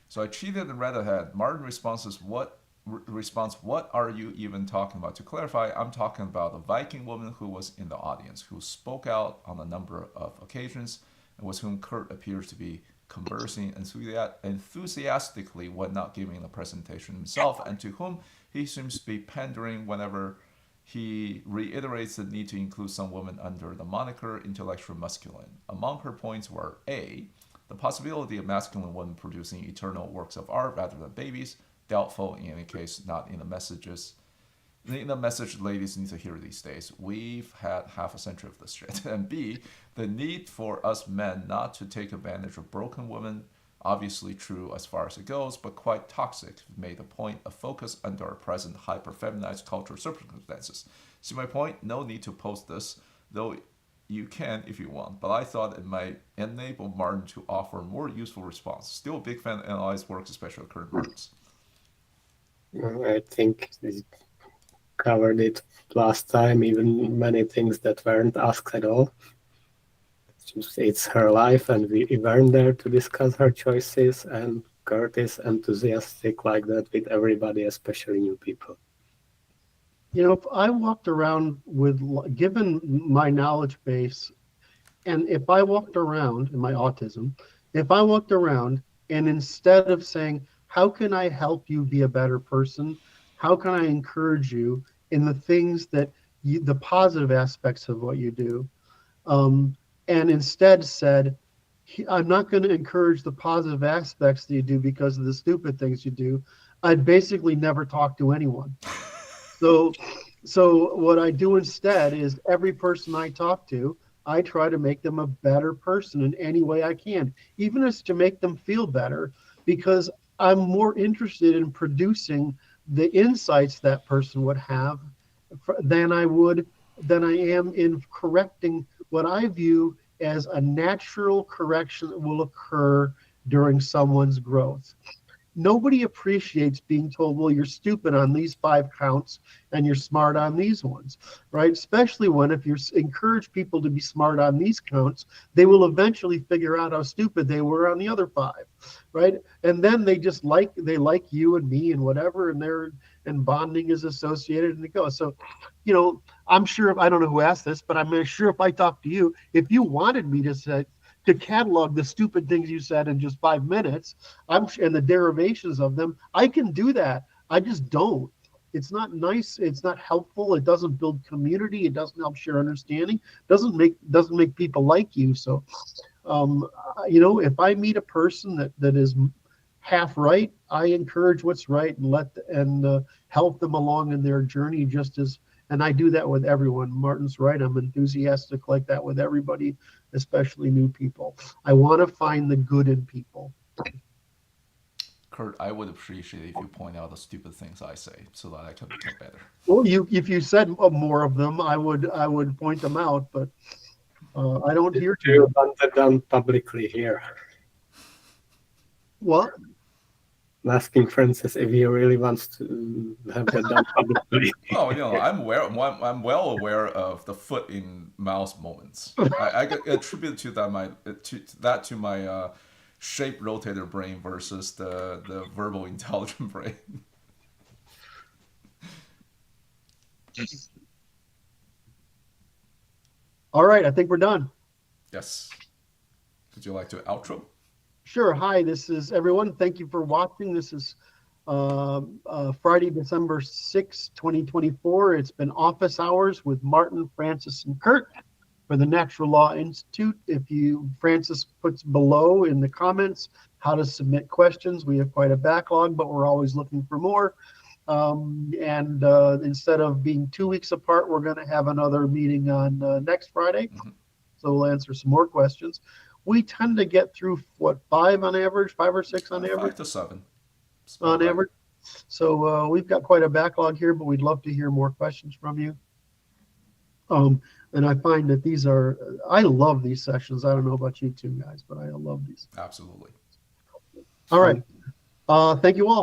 So I cheated and read ahead. Martin responds, what are you even talking about? To clarify, I'm talking about a Viking woman who was in the audience, who spoke out on a number of occasions, and with whom Curt appears to be conversing enthusiastically when not giving the presentation himself, and to whom he seems to be pandering whenever he reiterates the need to include some women under the moniker intellectual masculine. Among her points were A, the possibility of masculine women producing eternal works of art rather than babies, doubtful in any case, not in the messages. In the message ladies need to hear these days. We've had half a century of this shit. And B, the need for us men not to take advantage of broken women, obviously true as far as it goes, but quite toxic, made a point of focus under our present hyper-feminized cultural circumstances. See my point? No need to post this, though you can if you want, but I thought it might enable Martin to offer a more useful response. Still a big fan of analyzed works, especially current Martins. I think we covered it last time, even many things that weren't asked at all. It's her life, and we weren't there to discuss her choices, and Curt is enthusiastic like that with everybody, especially new people. If I walked around given my knowledge base, and if I walked around in my autism, if I walked around and instead of saying, how can I help you be a better person? How can I encourage you in the things that the positive aspects of what you do? and instead said, I'm not going to encourage the positive aspects that you do because of the stupid things you do, I'd basically never talk to anyone. So what I do instead is every person I talk to, I try to make them a better person in any way I can, even if it's to make them feel better, because I'm more interested in producing the insights that person would have than I am in correcting what I view as a natural correction that will occur during someone's growth. Nobody appreciates being told, well, you're stupid on these 5 counts and you're smart on these ones, right? Especially when if you encourage people to be smart on these counts, they will eventually figure out how stupid they were on the other 5, right? And then they like you and me and whatever, and bonding is associated, and it goes. So, I'm sure, I don't know who asked this, but I'm sure if I talked to you, if you wanted me to catalog the stupid things you said in just 5 minutes, and the derivations of them, I can do that. I just don't. It's not nice. It's not helpful. It doesn't build community. It doesn't help share understanding. Doesn't make people like you. So, if I meet a person that is half right, I encourage what's right and help them along in their journey and I do that with everyone. Martin's right. I'm enthusiastic like that with everybody, especially new people. I want to find the good in people. Curt, I would appreciate if you point out the stupid things I say so that I can become better. Well, if you said more of them, I would point them out, but I don't hear too. You want that done publicly here. What? I'm asking Francis if he really wants to have that done publicly. Well, I'm well aware of the foot in mouth moments. I attribute to my shape rotator brain versus the verbal intelligent brain. All right, I think we're done. Yes. Would you like to outro? Sure. Hi, this is everyone. Thank you for watching. This is Friday, December 6, 2024. It's been office hours with Martin, Francis, and Curt for the Natural Law Institute. Francis puts below in the comments how to submit questions. We have quite a backlog, but we're always looking for more. Instead of being 2 weeks apart, we're going to have another meeting on next Friday. Mm-hmm. So we'll answer some more questions. We tend to get through 5 on average, 5 or 6 on average? 5 to 7 on average. So we've got quite a backlog here, but we'd love to hear more questions from you. And I find that I love these sessions. I don't know about you two guys, but I love these. Absolutely. All right. Thank you all.